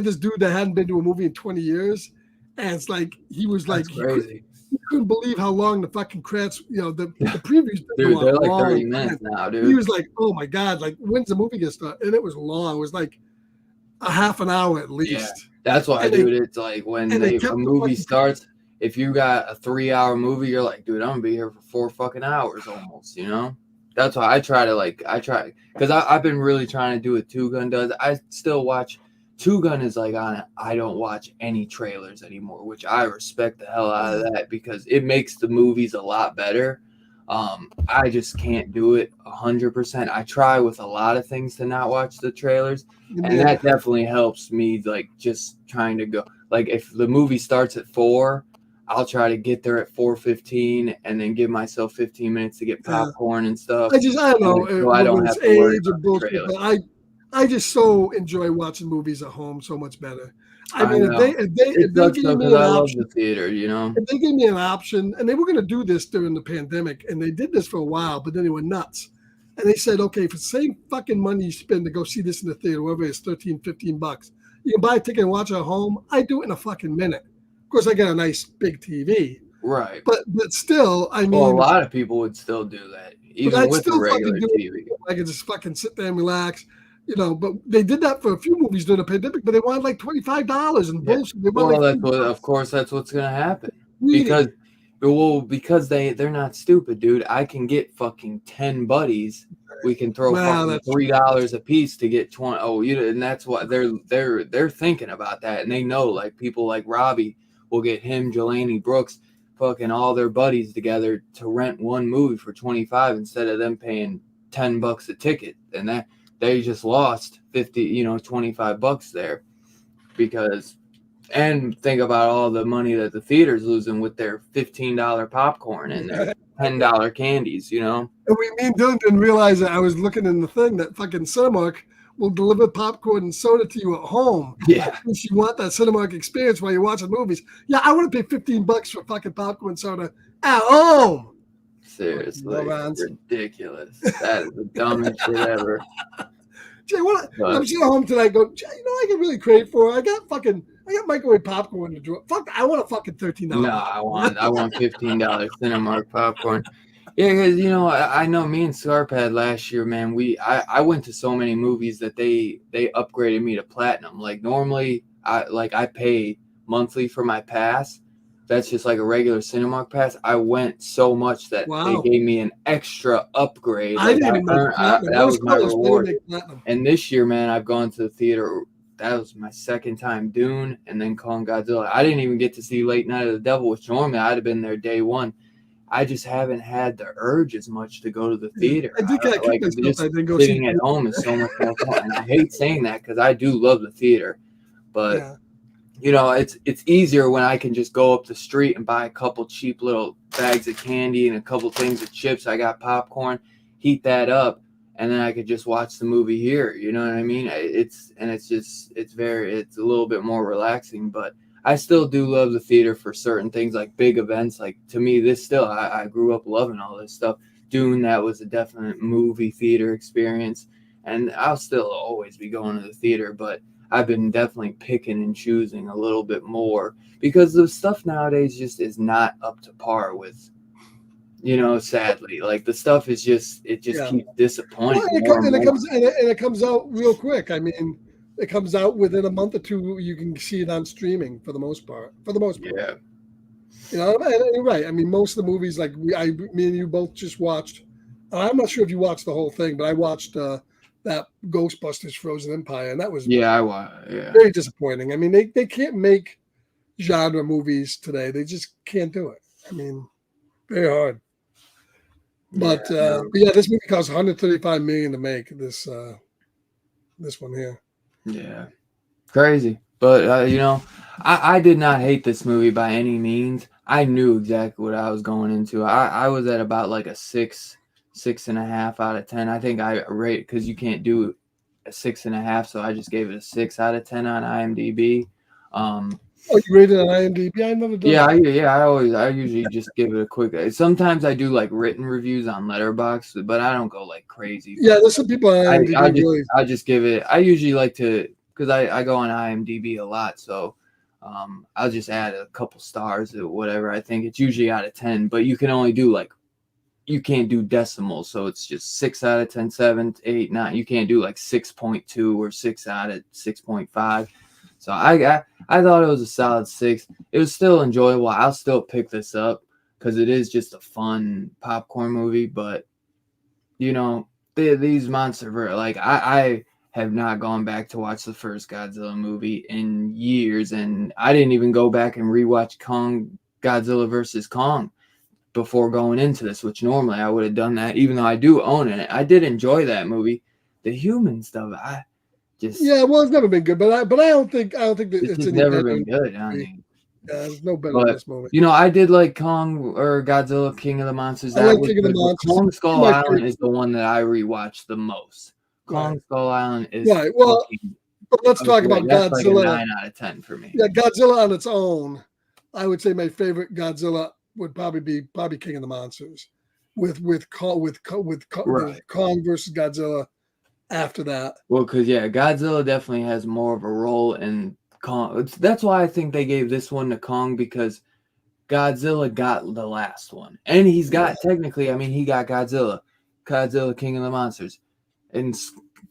[SPEAKER 1] this dude that hadn't been to a movie in 20 years, and it's like he was
[SPEAKER 2] That's crazy.
[SPEAKER 1] He couldn't believe how long the fucking credits, the previews.
[SPEAKER 2] Dude, they're like 30 minutes now, dude.
[SPEAKER 1] He was like, "Oh my god, like when's the movie gonna start?" And it was long. It was like a half an hour at
[SPEAKER 2] Yeah,
[SPEAKER 1] least.
[SPEAKER 2] that's why,
[SPEAKER 1] And
[SPEAKER 2] dude. It's like when
[SPEAKER 1] they
[SPEAKER 2] a
[SPEAKER 1] kept the
[SPEAKER 2] movie
[SPEAKER 1] fucking
[SPEAKER 2] starts, if you got a 3 hour movie, you're like, dude, I'm gonna be here for 4 fucking hours almost, you know? That's why I try to because I've been really trying to do what Two Gun does. I still watch Two Gun is like on it. I don't watch any trailers anymore, which I respect the hell out of that because it makes the movies a lot better. I just can't do it 100%. I try with a lot of things to not watch the trailers, and
[SPEAKER 1] yeah.
[SPEAKER 2] that definitely helps me. Like just trying to go. Like if the movie starts at 4, I'll try to get there at 4:15, and then give myself 15 minutes to get
[SPEAKER 1] Yeah.
[SPEAKER 2] popcorn and stuff,
[SPEAKER 1] I don't
[SPEAKER 2] and
[SPEAKER 1] know
[SPEAKER 2] then, so I
[SPEAKER 1] whether
[SPEAKER 2] don't
[SPEAKER 1] it's
[SPEAKER 2] have to worry
[SPEAKER 1] age or
[SPEAKER 2] about the
[SPEAKER 1] bullshit,
[SPEAKER 2] trailer.
[SPEAKER 1] but I just so enjoy watching movies at home so much better. I
[SPEAKER 2] I
[SPEAKER 1] mean,
[SPEAKER 2] know it
[SPEAKER 1] if they
[SPEAKER 2] sucks though
[SPEAKER 1] gave me
[SPEAKER 2] because
[SPEAKER 1] an
[SPEAKER 2] I love
[SPEAKER 1] option,
[SPEAKER 2] the theater. You know.
[SPEAKER 1] if they gave me an option, and they were going to do this during the pandemic, and they did this for a while, but then they were nuts. And they said, okay, for the same fucking money you spend to go see this in the theater, whatever it's 13, $15, you can buy a ticket and watch it at home. I do it in a fucking minute. Of course, I got a nice big TV,
[SPEAKER 2] Right.
[SPEAKER 1] but still, I
[SPEAKER 2] Well, a
[SPEAKER 1] mean,
[SPEAKER 2] lot of people would still do that,
[SPEAKER 1] but
[SPEAKER 2] even
[SPEAKER 1] I'd
[SPEAKER 2] with the
[SPEAKER 1] still fucking
[SPEAKER 2] regular
[SPEAKER 1] do
[SPEAKER 2] TV.
[SPEAKER 1] it. I could just fucking sit there and relax, you know. But they did that for a few movies during the pandemic, but they wanted like $25 and
[SPEAKER 2] Yeah.
[SPEAKER 1] bullshit. They wanted
[SPEAKER 2] Well,
[SPEAKER 1] like
[SPEAKER 2] that's what.
[SPEAKER 1] $50.
[SPEAKER 2] Of course, that's what's gonna happen
[SPEAKER 1] Greedy.
[SPEAKER 2] because, because they're not stupid, dude. I can get fucking 10 buddies. We can throw
[SPEAKER 1] Well,
[SPEAKER 2] fucking
[SPEAKER 1] that's
[SPEAKER 2] $3 a piece to get 20. Oh, and that's what they're thinking about that, and they know like people like Robbie will get him, Jelani Brooks, fucking all their buddies together to rent one movie for 25 instead of them paying $10 a ticket, and that they just lost 50, $25 there because. And think about all the money that the theater's losing with their $15 popcorn and their $10 candies, you know?
[SPEAKER 1] And me and Dylan didn't realize that I was looking in the thing that fucking Cinemark will deliver popcorn and soda to you at home.
[SPEAKER 2] Yeah.
[SPEAKER 1] If you want that Cinemark experience while you're watching movies. Yeah, I want to pay $15 for fucking popcorn and soda at home.
[SPEAKER 2] Seriously.
[SPEAKER 1] Morons.
[SPEAKER 2] Ridiculous. That is the dumbest shit ever.
[SPEAKER 1] Jay, I'm
[SPEAKER 2] But
[SPEAKER 1] sitting at home tonight going, Jay, I get really crave for? I got microwave popcorn to draw. Fuck, I want a fucking $13
[SPEAKER 2] no,
[SPEAKER 1] popcorn.
[SPEAKER 2] I want $15 Cinemark popcorn. Yeah, because I know me and Scarp had last year, man. I went to so many movies that they upgraded me to platinum. Like normally, I pay monthly for my pass. That's just like a regular Cinemark pass. I went so much that they
[SPEAKER 1] Wow.
[SPEAKER 2] gave me an extra upgrade.
[SPEAKER 1] I
[SPEAKER 2] Like
[SPEAKER 1] didn't even make platinum.
[SPEAKER 2] that
[SPEAKER 1] That was
[SPEAKER 2] was my
[SPEAKER 1] close. They didn't
[SPEAKER 2] reward.
[SPEAKER 1] make platinum.
[SPEAKER 2] And this year, man, I've gone to the theater. That was my second time Dune and then Kong Godzilla. I didn't even get to see Late Night of the Devil, which normally I'd have been there day one. I just haven't had the urge as much to go to the theater.
[SPEAKER 1] I did kind of kick myself.
[SPEAKER 2] Just
[SPEAKER 1] I didn't go
[SPEAKER 2] sitting
[SPEAKER 1] see.
[SPEAKER 2] at home is so much more fun. And I hate saying that because I do love the theater, but
[SPEAKER 1] Yeah.
[SPEAKER 2] it's easier when I can just go up the street and buy a couple cheap little bags of candy and a couple things of chips. I got popcorn, heat that up, and then I could just watch the movie here. You know what I mean? It's a little bit more relaxing, but I still do love the theater for certain things like big events. Like to me, I grew up loving all this stuff. Dune, that was a definite movie theater experience, and I'll still always be going to the theater, but I've been definitely picking and choosing a little bit more because the stuff nowadays just is not up to par with, sadly. Like the stuff is keeps disappointing more and more.
[SPEAKER 1] It comes out real quick. I mean, it comes out within a month or two. You can see it on streaming for the most part.
[SPEAKER 2] Yeah.
[SPEAKER 1] And you're right. I mean, most of the movies, like me and you both just watched. I'm not sure if you watched the whole thing, but I watched that Ghostbusters Frozen Empire, and that was very disappointing. I mean, they can't make genre movies today. They just can't do it. I mean, very hard. But this movie cost $135 million to make. This one here.
[SPEAKER 2] Yeah, crazy. But I did not hate this movie by any means. I knew exactly what I was going into. I was at about like a 6.5 out of 10. I think I rate because you can't do a 6.5, so I just gave it a 6 out of 10 on IMDb.
[SPEAKER 1] Oh, you rated it on IMDb? I never done that.
[SPEAKER 2] I usually just give it a quick. Sometimes I do like written reviews on Letterboxd, but I don't go like crazy.
[SPEAKER 1] Yeah, there's some people on IMDb.
[SPEAKER 2] I just give it. I usually like to because I go on IMDb a lot, so I'll just add a couple stars or whatever. I think it's usually out of 10, but you can only do like you can't do decimals, so it's just 6 out of 10, 7, 8, 9. You can't do like 6.2 or 6 out of 6.5. So I thought it was a solid 6. It was still enjoyable. I'll still pick this up because it is just a fun popcorn movie. But you know, these monster, like I have not gone back to watch the first Godzilla movie in years, and I didn't even go back and rewatch Godzilla versus Kong before going into this, which normally I would have done that, even though I do own it. I did enjoy that movie. The human stuff, it's
[SPEAKER 1] it's never been good, but I don't think that
[SPEAKER 2] it's
[SPEAKER 1] it's
[SPEAKER 2] just
[SPEAKER 1] any
[SPEAKER 2] never
[SPEAKER 1] better.
[SPEAKER 2] been good. I mean,
[SPEAKER 1] There's no better in this movie.
[SPEAKER 2] you know, I did like Kong or Godzilla King of the Monsters.
[SPEAKER 1] I
[SPEAKER 2] That
[SPEAKER 1] like
[SPEAKER 2] was
[SPEAKER 1] King of the
[SPEAKER 2] good.
[SPEAKER 1] Monsters.
[SPEAKER 2] Kong Skull
[SPEAKER 1] My
[SPEAKER 2] Island
[SPEAKER 1] favorite.
[SPEAKER 2] is the one that I rewatched the most. Kong
[SPEAKER 1] Right.
[SPEAKER 2] Skull Island is
[SPEAKER 1] Right. Well,
[SPEAKER 2] fucking
[SPEAKER 1] but let's talk about
[SPEAKER 2] that's like a
[SPEAKER 1] Godzilla.
[SPEAKER 2] 9 out of 10 for me.
[SPEAKER 1] Yeah, Godzilla on its own, I would say my favorite Godzilla would probably be King of the Monsters, with Kong
[SPEAKER 2] Right.
[SPEAKER 1] Kong versus Godzilla. After that,
[SPEAKER 2] Well, because Godzilla definitely has more of a role in Kong. That's why I think they gave this one to Kong, because Godzilla got the last one, and he's got technically. I mean, he got Godzilla King of the Monsters, and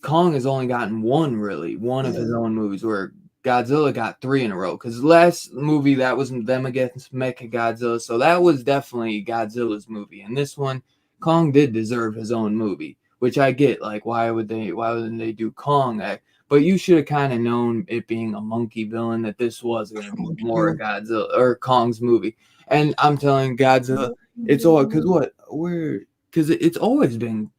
[SPEAKER 2] Kong has only gotten one of his own movies, where Godzilla got 3 in a row. Because the last movie, that was them against Mechagodzilla, so that was definitely Godzilla's movie. And this one, Kong did deserve his own movie, which I get. Like, why wouldn't they do Kong? But you should have kind of known, it being a monkey villain, that this was going to be more Godzilla or Kong's movie. And I'm telling Godzilla, it's all because it's always been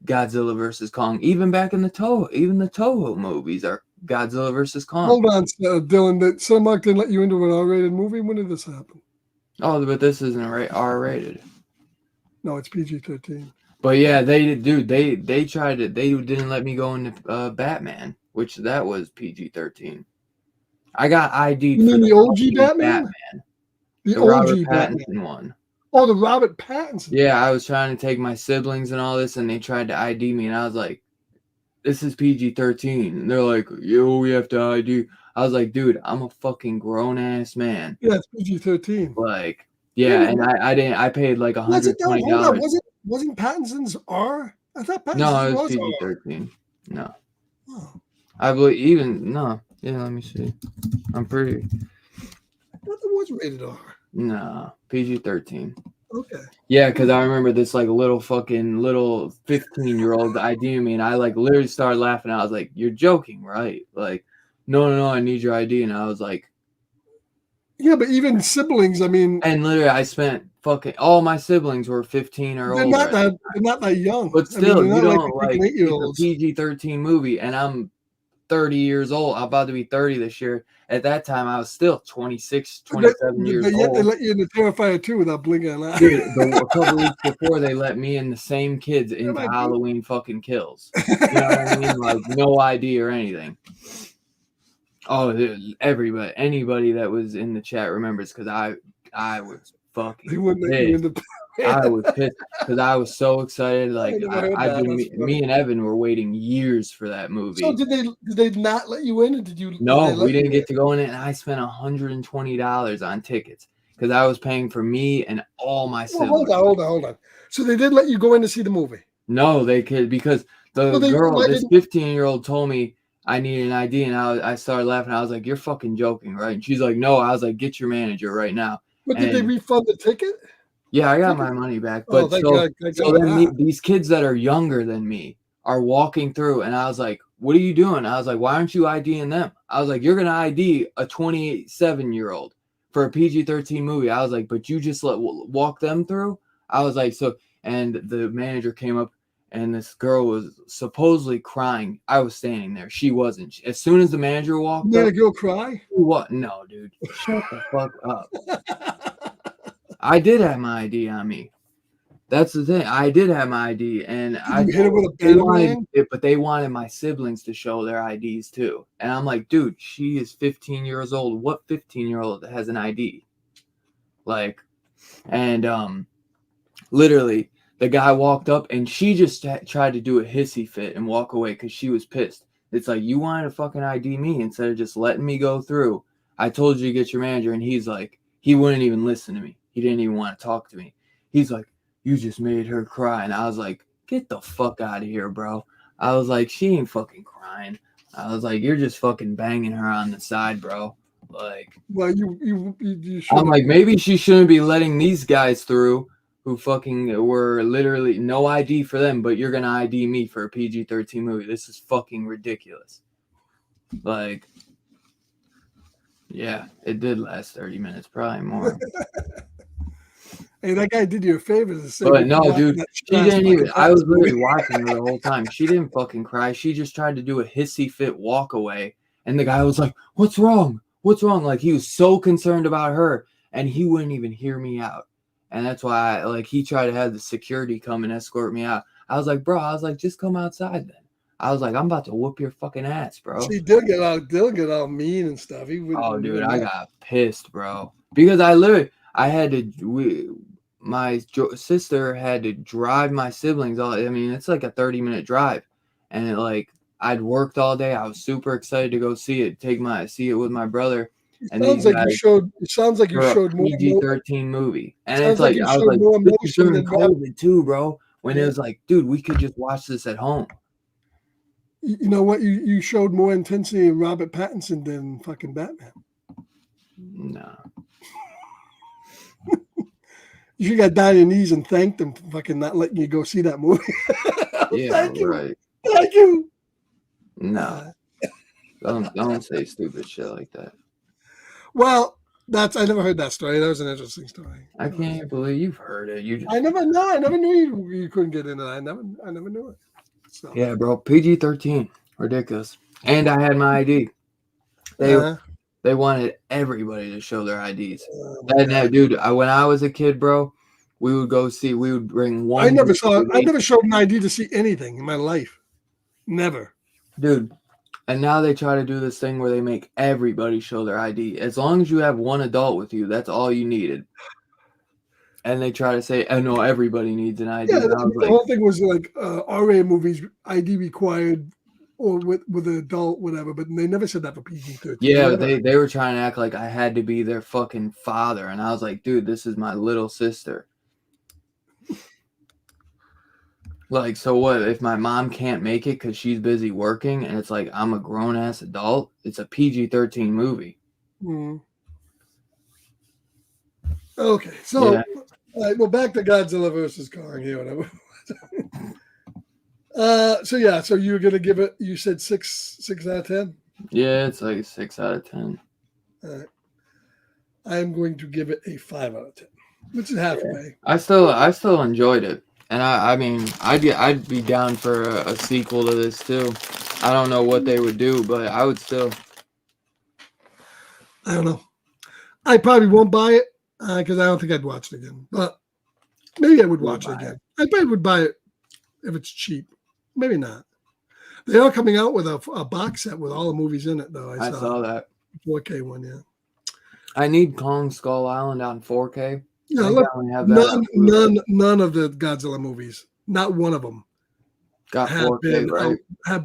[SPEAKER 2] Godzilla versus Kong. Even back in the Toho movies are Godzilla versus Kong.
[SPEAKER 1] Hold on, Dylan. That Cinemark didn't let you into an R-rated movie. When did this happen?
[SPEAKER 2] Oh, but this isn't R-rated.
[SPEAKER 1] No, it's PG-13.
[SPEAKER 2] But yeah, they tried it. They didn't let me go into Batman, which that was PG-13. I got ID'd.
[SPEAKER 1] You mean the OG Batman? The OG
[SPEAKER 2] Robert
[SPEAKER 1] Batman
[SPEAKER 2] Pattinson one.
[SPEAKER 1] Oh, the Robert Pattinson.
[SPEAKER 2] Yeah, I was trying to take my siblings and all this, and they tried to ID me, and I was like, "This is PG-13." And they're like, "Yo, we have to ID." I was like, "Dude, I'm a fucking grown ass man."
[SPEAKER 1] Yeah, it's PG-13.
[SPEAKER 2] Like, and I didn't. I paid like $120.
[SPEAKER 1] Wasn't Pattinson's R? I thought Pattinson's
[SPEAKER 2] No, it was
[SPEAKER 1] was
[SPEAKER 2] PG-13. No,
[SPEAKER 1] oh.
[SPEAKER 2] I believe no. Yeah, let me see. I'm pretty.
[SPEAKER 1] I thought it was rated R.
[SPEAKER 2] No, PG-13.
[SPEAKER 1] Okay.
[SPEAKER 2] Yeah, because I remember this like little 15-year-old ID me, and I like literally started laughing. I was like, "You're joking, right?" Like, no, I need your ID. And I was like,
[SPEAKER 1] yeah, but even siblings, I mean,
[SPEAKER 2] and literally I spent all my siblings were 15 or older.
[SPEAKER 1] They're not that young.
[SPEAKER 2] But still, you don't like it's a
[SPEAKER 1] olds.
[SPEAKER 2] PG-13 movie, and I'm 30 years old. I'm about to be 30 this year. At that time, I was still 26, 27 years old.
[SPEAKER 1] Yet they let you in the Terrifier 2 without blinking an eye.
[SPEAKER 2] Dude, a couple weeks before, they let me and the same kids into Halloween fucking Kills. You know what I mean? Like, no ID or anything. Oh, anybody that was in the chat remembers, because I was fucking pissed. I was pissed because I was so excited. Like, me and Evan were waiting years for that movie.
[SPEAKER 1] So did they not let you in? Or did you?
[SPEAKER 2] No, we didn't get to go in it, and I spent $120 on tickets because I was paying for me and all my siblings.
[SPEAKER 1] Hold on. So they did let you go in to see the movie?
[SPEAKER 2] No, they could, because this 15-year-old told me I needed an ID, and I started laughing. I was like, "You're fucking joking, right?" And she's like, "No." I was like, "Get your manager right now."
[SPEAKER 1] But did they refund the ticket?
[SPEAKER 2] Yeah, I got my money back. But then these kids that are younger than me are walking through, and I was like, "What are you doing?" I was like, "Why aren't you IDing them?" I was like, "You're gonna ID a 27-year-old for a PG-13 movie." I was like, "But you just walk them through?" I was like, and the manager came up, and this girl was supposedly crying. I was standing there. She wasn't. As soon as the manager walked up.
[SPEAKER 1] Did the girl cry?
[SPEAKER 2] What? No, dude. Shut the fuck up. I did have my ID on me. That's the thing. I did have my ID, and
[SPEAKER 1] you hit it with a batarang?
[SPEAKER 2] But they wanted my siblings to show their IDs too. And I'm like, dude, she is 15 years old. What 15-year-old has an ID? Like, and literally, the guy walked up, and she just tried to do a hissy fit and walk away because she was pissed. It's like, you wanted to fucking ID me instead of just letting me go through. I told you to get your manager, and he's like, he wouldn't even listen to me. He didn't even want to talk to me. He's like, you just made her cry. And I was like, get the fuck out of here, bro. I was like, she ain't fucking crying. I was like, you're just fucking banging her on the side, bro. Like,
[SPEAKER 1] well, you should.
[SPEAKER 2] I'm like, maybe she shouldn't be letting these guys through who fucking were literally no ID for them, but you're gonna ID me for a PG-13 movie. This is fucking ridiculous. Like, yeah, it did last 30 minutes, probably more.
[SPEAKER 1] Hey, that guy did you a favor to say.
[SPEAKER 2] But no, dude, she didn't even. I was literally watching her the whole time. She didn't fucking cry. She just tried to do a hissy fit walk away, and the guy was like, "What's wrong? What's wrong?" Like he was so concerned about her, and he wouldn't even hear me out. And that's why, he tried to have the security come and escort me out. I was like, bro, just come outside then. I was like, I'm about to whoop your fucking ass, bro.
[SPEAKER 1] See, they'll get all mean and stuff.
[SPEAKER 2] Oh, dude, I got pissed, bro, because my sister had to drive my siblings it's like a 30-minute drive, and I'd worked all day. I was super excited to go see it, see it with my brother.
[SPEAKER 1] It sounds like you showed more
[SPEAKER 2] PG-13 movie, and it's
[SPEAKER 1] like
[SPEAKER 2] I was like, this is during COVID too, bro. When it was like, dude, we could just watch this at home.
[SPEAKER 1] You know what? You showed more intensity in Robert Pattinson than fucking Batman.
[SPEAKER 2] No.
[SPEAKER 1] You should got down on your knees and thanked him for fucking not letting you go see that movie.
[SPEAKER 2] Yeah,
[SPEAKER 1] Thank you.
[SPEAKER 2] Right.
[SPEAKER 1] Thank you.
[SPEAKER 2] No. Don't say stupid shit like that.
[SPEAKER 1] Well, I never heard that story. That was an interesting story.
[SPEAKER 2] I can't believe you've heard it.
[SPEAKER 1] I never knew you couldn't get into that. I never knew it. So.
[SPEAKER 2] Yeah, bro. PG-13. Ridiculous. And I had my ID. They wanted everybody to show their IDs. Dude, when I was a kid, bro, we would bring one.
[SPEAKER 1] I never showed an ID to see anything in my life. Never.
[SPEAKER 2] Dude. And now they try to do this thing where they make everybody show their ID. As long as you have one adult with you, that's all you needed. And they try to say, "Oh no, everybody needs an ID."
[SPEAKER 1] Yeah, the whole thing was like R-rated movies, ID required, or with an adult, whatever. But they never said that for PG-13.
[SPEAKER 2] Yeah, they were trying to act like I had to be their fucking father, and I was like, "Dude, this is my little sister." So what if my mom can't make it because she's busy working, and it's like I'm a grown ass adult? It's a PG-13 movie.
[SPEAKER 1] Mm. Okay, so. Yeah. All right, well, back to Godzilla versus Kong here, whatever. So you're gonna give it? You said 6 out of 10.
[SPEAKER 2] Yeah, it's like 6 out of 10.
[SPEAKER 1] All right, I'm going to give it a 5 out of 10, which is halfway.
[SPEAKER 2] I still enjoyed it, and I'd be down for a sequel to this too. I don't know what they would do, but I would still.
[SPEAKER 1] I don't know. I probably won't buy it. Because I don't think I'd watch it again, but maybe I would watch it again. I probably would buy it if it's cheap. Maybe not. They are coming out with a box set with all the movies in it, though. I
[SPEAKER 2] saw that
[SPEAKER 1] 4K one. Yeah.
[SPEAKER 2] I need Kong Skull Island on 4K.
[SPEAKER 1] Yeah, look, none of the Godzilla movies, not one of them, have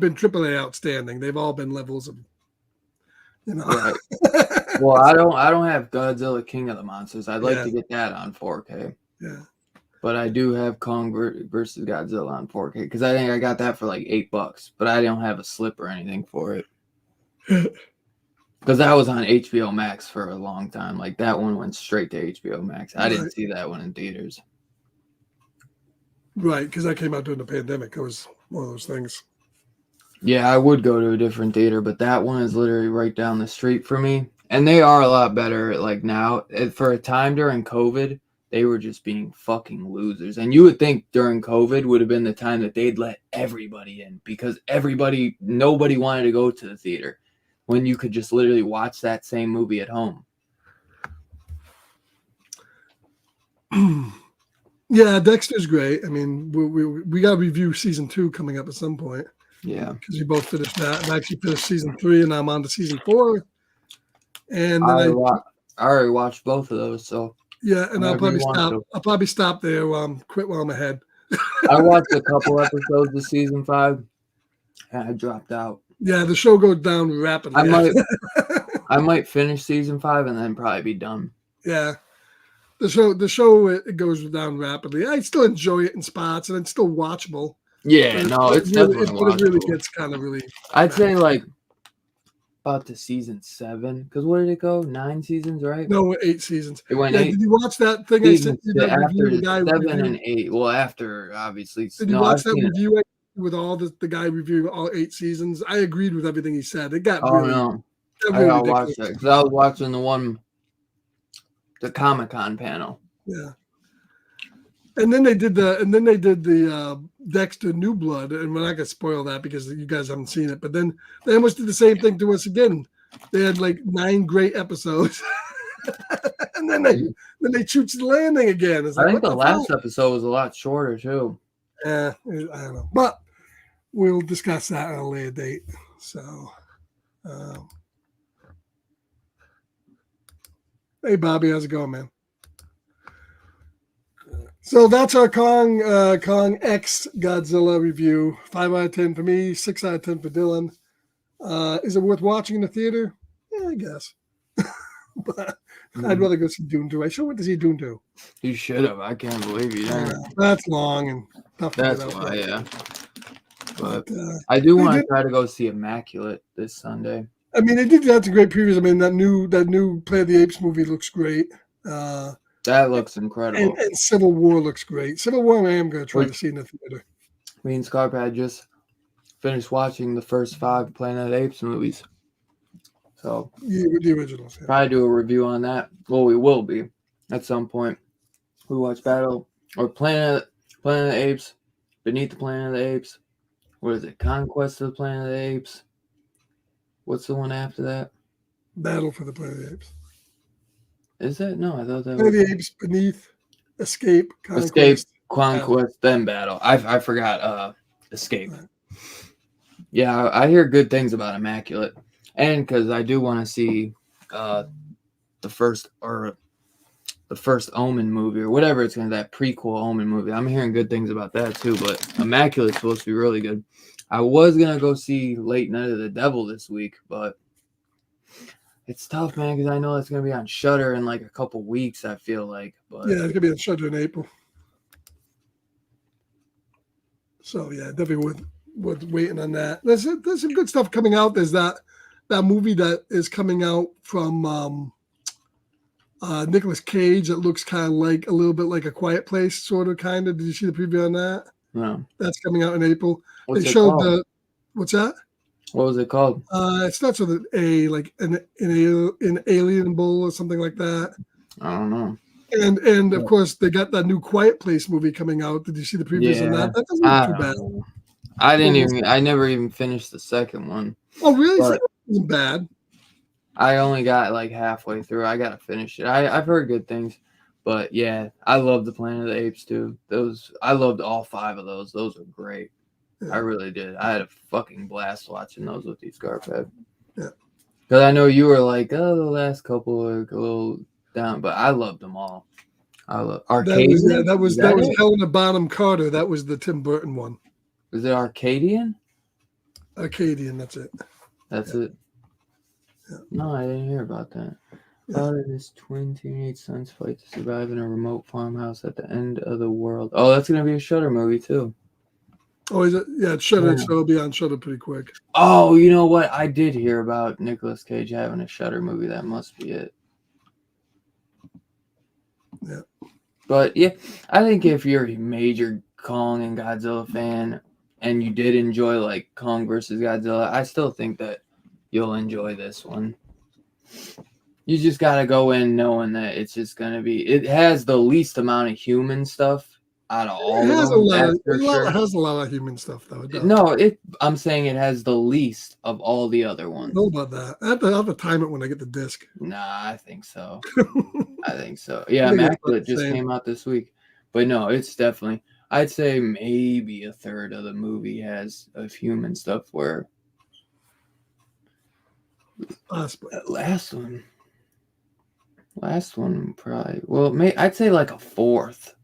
[SPEAKER 1] been AAA outstanding. They've all been levels of.
[SPEAKER 2] Right. Well, I don't have Godzilla King of the Monsters. I'd like to get that on 4K.
[SPEAKER 1] Yeah.
[SPEAKER 2] But I do have Kong versus Godzilla on 4K because I think I got that for like $8, but I don't have a slip or anything for it. Because that was on HBO Max for a long time. Like that one went straight to HBO Max. I didn't see that one in theaters.
[SPEAKER 1] Right, because that came out during the pandemic. It was one of those things.
[SPEAKER 2] Yeah, I would go to a different theater, but that one is literally right down the street for me. And they are a lot better now. For a time during COVID, they were just being fucking losers. And you would think during COVID would have been the time that they'd let everybody in because nobody wanted to go to the theater when you could just literally watch that same movie at home.
[SPEAKER 1] Yeah, Dexter's great. I mean, we got to review season 2 coming up at some point.
[SPEAKER 2] Yeah,
[SPEAKER 1] because we both finished that. I actually finished season 3, and I'm on to season 4. And
[SPEAKER 2] I already watched both of those, so
[SPEAKER 1] yeah. And I'll probably stop there. Quit while I'm ahead.
[SPEAKER 2] I watched a couple episodes of season 5, and I dropped out.
[SPEAKER 1] Yeah, the show goes down rapidly.
[SPEAKER 2] I might finish season 5 and then probably be done.
[SPEAKER 1] Yeah. the show it goes down rapidly. I still enjoy it in spots, and it's still watchable.
[SPEAKER 2] Yeah,
[SPEAKER 1] But
[SPEAKER 2] no, it's definitely
[SPEAKER 1] it really
[SPEAKER 2] watchable.
[SPEAKER 1] gets kind of really.
[SPEAKER 2] I'd say like about to season 7, because what did it go? 9 seasons, right?
[SPEAKER 1] No, 8 seasons.
[SPEAKER 2] It went
[SPEAKER 1] Yeah,
[SPEAKER 2] 8
[SPEAKER 1] did you watch that thing I sent
[SPEAKER 2] seasons
[SPEAKER 1] you? That review,
[SPEAKER 2] after
[SPEAKER 1] the guy
[SPEAKER 2] 7
[SPEAKER 1] reviewed.
[SPEAKER 2] and 8. Well, after obviously.
[SPEAKER 1] Did you
[SPEAKER 2] No,
[SPEAKER 1] watch
[SPEAKER 2] I've
[SPEAKER 1] that
[SPEAKER 2] seen it.
[SPEAKER 1] review with all the guy reviewing all 8 seasons? I agreed with everything he said. It got
[SPEAKER 2] Oh
[SPEAKER 1] really,
[SPEAKER 2] no,
[SPEAKER 1] got
[SPEAKER 2] I
[SPEAKER 1] really
[SPEAKER 2] gotta watch
[SPEAKER 1] ridiculous.
[SPEAKER 2] that because I was watching the Comic-Con panel.
[SPEAKER 1] Yeah. And then they did the Dexter New Blood, and we're not gonna spoil that because you guys haven't seen it. But then they almost did the same thing to us again. They had like 9 great episodes, and then they chooch the landing again. It's
[SPEAKER 2] I
[SPEAKER 1] like,
[SPEAKER 2] think
[SPEAKER 1] what
[SPEAKER 2] the last episode was a lot shorter too.
[SPEAKER 1] I don't know, but we'll discuss that at a later date. So, hey Bobby, how's it going, man? So that's our Kong X Godzilla review. 5 out of 10 for me, 6 out of 10 for Dylan. Is it worth watching in the theater? Yeah, I guess. But I'd rather go see Dune 2. I sure went to see Dune 2.
[SPEAKER 2] You should have. I can't believe you didn't.
[SPEAKER 1] That's long and tough to
[SPEAKER 2] That's
[SPEAKER 1] get out
[SPEAKER 2] why,
[SPEAKER 1] there.
[SPEAKER 2] yeah. But I
[SPEAKER 1] they
[SPEAKER 2] do want to
[SPEAKER 1] did-
[SPEAKER 2] try to go see Immaculate this Sunday.
[SPEAKER 1] I mean, they did lots of great previews. I mean, that new Planet of the Apes movie looks great.
[SPEAKER 2] That looks incredible.
[SPEAKER 1] And Civil War looks great. Civil War, I am going to try to see in the theater.
[SPEAKER 2] Me and Scarpad just finished watching the first 5 Planet of the Apes movies. So,
[SPEAKER 1] the originals. Yeah.
[SPEAKER 2] probably do a review on that. Well, we will be at some point. We watch Battle or Planet of the Apes, Beneath the Planet of the Apes. What is it? Conquest of the Planet of the Apes. What's the one after that?
[SPEAKER 1] Battle for the Planet of the Apes.
[SPEAKER 2] Is that? No, I thought that
[SPEAKER 1] Planet
[SPEAKER 2] was
[SPEAKER 1] of the Apes, Beneath, Escape, Conquest.
[SPEAKER 2] Escape, Conquest, then Battle. I forgot Escape.
[SPEAKER 1] Right.
[SPEAKER 2] Yeah, I hear good things about Immaculate. And because I do want to see the first Omen movie or whatever it's going to that prequel Omen movie. I'm hearing good things about that too, but Immaculate's supposed to be really good. I was going to go see Late Night of the Devil this week, but it's tough, man, because I know it's going to be on Shudder in like a couple weeks, I feel like. But
[SPEAKER 1] Yeah, it's going to be on Shudder in April. So, yeah, definitely worth waiting on that. There's some good stuff coming out. There's that movie that is coming out from Nicolas Cage that looks kind of like a little bit like A Quiet Place, sort of, kind of. Did you see the preview on that?
[SPEAKER 2] No.
[SPEAKER 1] That's coming out in April.
[SPEAKER 2] What's
[SPEAKER 1] They
[SPEAKER 2] it
[SPEAKER 1] showed
[SPEAKER 2] called?
[SPEAKER 1] what's that?
[SPEAKER 2] What was it called?
[SPEAKER 1] It starts with an Alienable or something like that.
[SPEAKER 2] I don't know.
[SPEAKER 1] And of course they got that new Quiet Place movie coming out. Did you see the previews on that? That doesn't look too bad.
[SPEAKER 2] I never even finished the second one.
[SPEAKER 1] Oh really?
[SPEAKER 2] But
[SPEAKER 1] Second one wasn't bad.
[SPEAKER 2] I only got like halfway through. I gotta finish it. I've heard good things. But yeah, I love the Planet of the Apes too. I loved all 5 of those. Those were great.
[SPEAKER 1] Yeah.
[SPEAKER 2] I really did. I had a fucking blast watching those with you, Scarphead.
[SPEAKER 1] Yeah.
[SPEAKER 2] Because I know you were like, oh, the last couple are a little down, but I loved them all. I love Arcadian.
[SPEAKER 1] That was Helena Bonham Carter. That was the Tim Burton one.
[SPEAKER 2] Was it Arcadian?
[SPEAKER 1] Arcadian, that's it.
[SPEAKER 2] That's it.
[SPEAKER 1] Yeah.
[SPEAKER 2] No, I didn't hear about that. Father and his twin teenage sons fight to survive in a remote farmhouse at the end of the world. Oh, that's gonna be a Shudder movie too.
[SPEAKER 1] Oh, is it? Yeah, it's Shudder.
[SPEAKER 2] Yeah.
[SPEAKER 1] So it'll be on Shudder pretty quick.
[SPEAKER 2] Oh, you know what? I did hear about Nicolas Cage having a Shudder movie. That must be it.
[SPEAKER 1] Yeah.
[SPEAKER 2] But yeah, I think if you're a major Kong and Godzilla fan and you did enjoy like Kong versus Godzilla, I still think that you'll enjoy this one. You just got to go in knowing that it's just going to be, it has the least amount of human stuff out of all of them.
[SPEAKER 1] It has a lot of human stuff, though.
[SPEAKER 2] No, I'm saying it has the least of all the other ones.
[SPEAKER 1] I know about that. I have to time it when I get the disc.
[SPEAKER 2] Nah, I think so. I think so. Yeah, Immaculate just came out this week. But no, it's definitely, I'd say maybe a third of the movie has of human stuff where
[SPEAKER 1] Possibly.
[SPEAKER 2] Last one probably. Well, I'd say like a fourth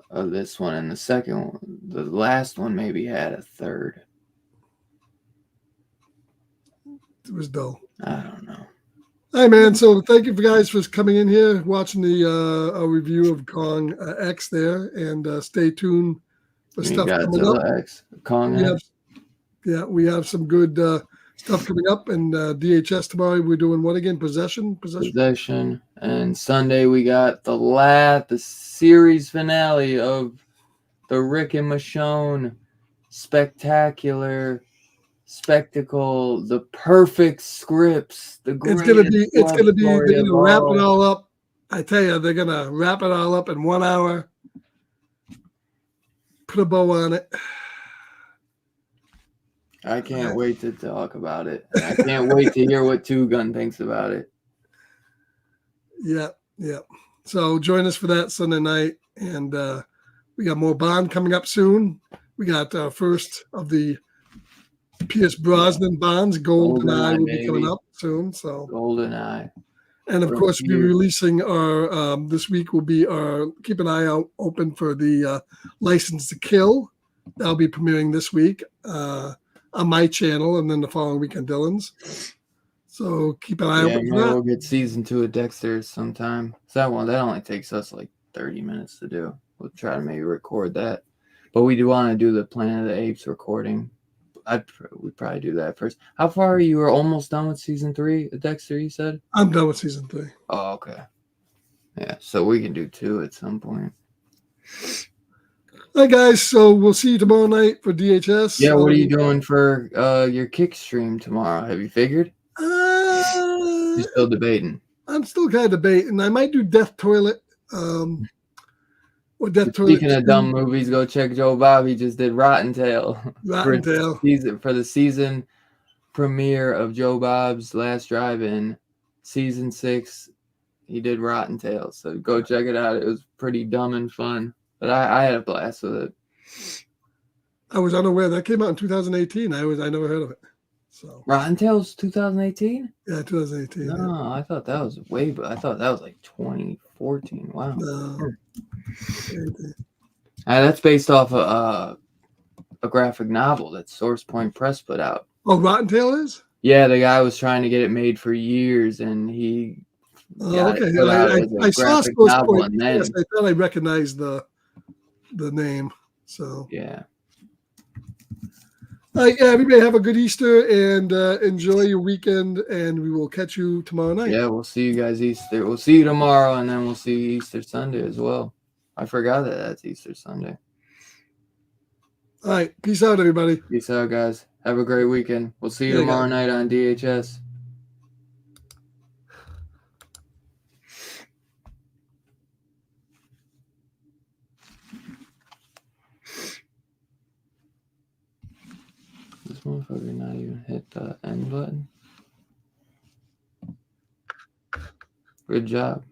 [SPEAKER 2] of this one, and the second one, the last one maybe had a third.
[SPEAKER 1] It was dull.
[SPEAKER 2] I don't know.
[SPEAKER 1] Hi, man. So thank you for guys for coming in here, watching the our review of Kong X there, and stay tuned for
[SPEAKER 2] You
[SPEAKER 1] stuff
[SPEAKER 2] got
[SPEAKER 1] coming up.
[SPEAKER 2] Godzilla X, Kong
[SPEAKER 1] We have,
[SPEAKER 2] X.
[SPEAKER 1] yeah, we have some good stuff coming up, and DHS tomorrow. We're doing what again? Possession.
[SPEAKER 2] Possession. And Sunday we got the series finale of the Rick and Michonne spectacular spectacle, the perfect scripts, the greatest
[SPEAKER 1] It's
[SPEAKER 2] love
[SPEAKER 1] gonna be.
[SPEAKER 2] story
[SPEAKER 1] They're
[SPEAKER 2] of
[SPEAKER 1] gonna wrap it
[SPEAKER 2] all.
[SPEAKER 1] all up. I tell you, they're gonna wrap it all up in 1 hour. Put a bow on it.
[SPEAKER 2] I can't wait to talk about it. And I can't wait to hear what Two Gun thinks about it.
[SPEAKER 1] Yeah. So join us for that Sunday night, and we got more Bond coming up soon. We got first of the Pierce Brosnan Bonds, GoldenEye will be coming up soon. So
[SPEAKER 2] GoldenEye.
[SPEAKER 1] and of course we'll be releasing our this week will be our keep an eye out open for the License to Kill. That'll be premiering this week on my channel, and then the following week on Dylan's. So keep an eye out for that.
[SPEAKER 2] We'll get season 2 of Dexter sometime. So that only takes us like 30 minutes to do. We'll try to maybe record that. But we do want to do the Planet of the Apes recording. We'd probably do that first. How far are you? Are almost done with season 3 of Dexter, you said?
[SPEAKER 1] I'm done with season 3.
[SPEAKER 2] Oh, okay. Yeah, so we can do 2 at some point.
[SPEAKER 1] Hi guys, so we'll see you tomorrow night for DHS.
[SPEAKER 2] Yeah, what are you doing for your kick stream tomorrow? Have you figured? You're still debating.
[SPEAKER 1] I'm still kind of debating. I might do Death Toilet. Or Death Toilet.
[SPEAKER 2] Speaking of dumb movies, go check Joe Bob. He just did Rotten Tail. For the season premiere of Joe Bob's Last Drive-In, season 6. He did Rotten Tail, so go check it out. It was pretty dumb and fun, but I had a blast with it.
[SPEAKER 1] I was unaware that came out in 2018. I never heard of it. So
[SPEAKER 2] Rotten Tail's 2018?
[SPEAKER 1] Yeah, 2018.
[SPEAKER 2] No,
[SPEAKER 1] yeah.
[SPEAKER 2] I thought that was I thought that was like 2014. Wow.
[SPEAKER 1] No.
[SPEAKER 2] That's based off a graphic novel that Source Point Press put out.
[SPEAKER 1] Oh, Rotten Tail is?
[SPEAKER 2] Yeah, the guy was trying to get it made for years, and he got it put out as a graphic novel. And then,
[SPEAKER 1] yes, I thought I recognized the name. So
[SPEAKER 2] yeah.
[SPEAKER 1] All right, everybody have a good Easter and enjoy your weekend, and we will catch you tomorrow night.
[SPEAKER 2] Yeah, we'll see you guys Easter. We'll see you tomorrow, and then we'll see you Easter Sunday as well. I forgot that that's Easter Sunday.
[SPEAKER 1] All right, peace out, everybody.
[SPEAKER 2] Peace out, guys. Have a great weekend. We'll see you tomorrow night on DHS. This motherfucker not even hit the end button. Good job.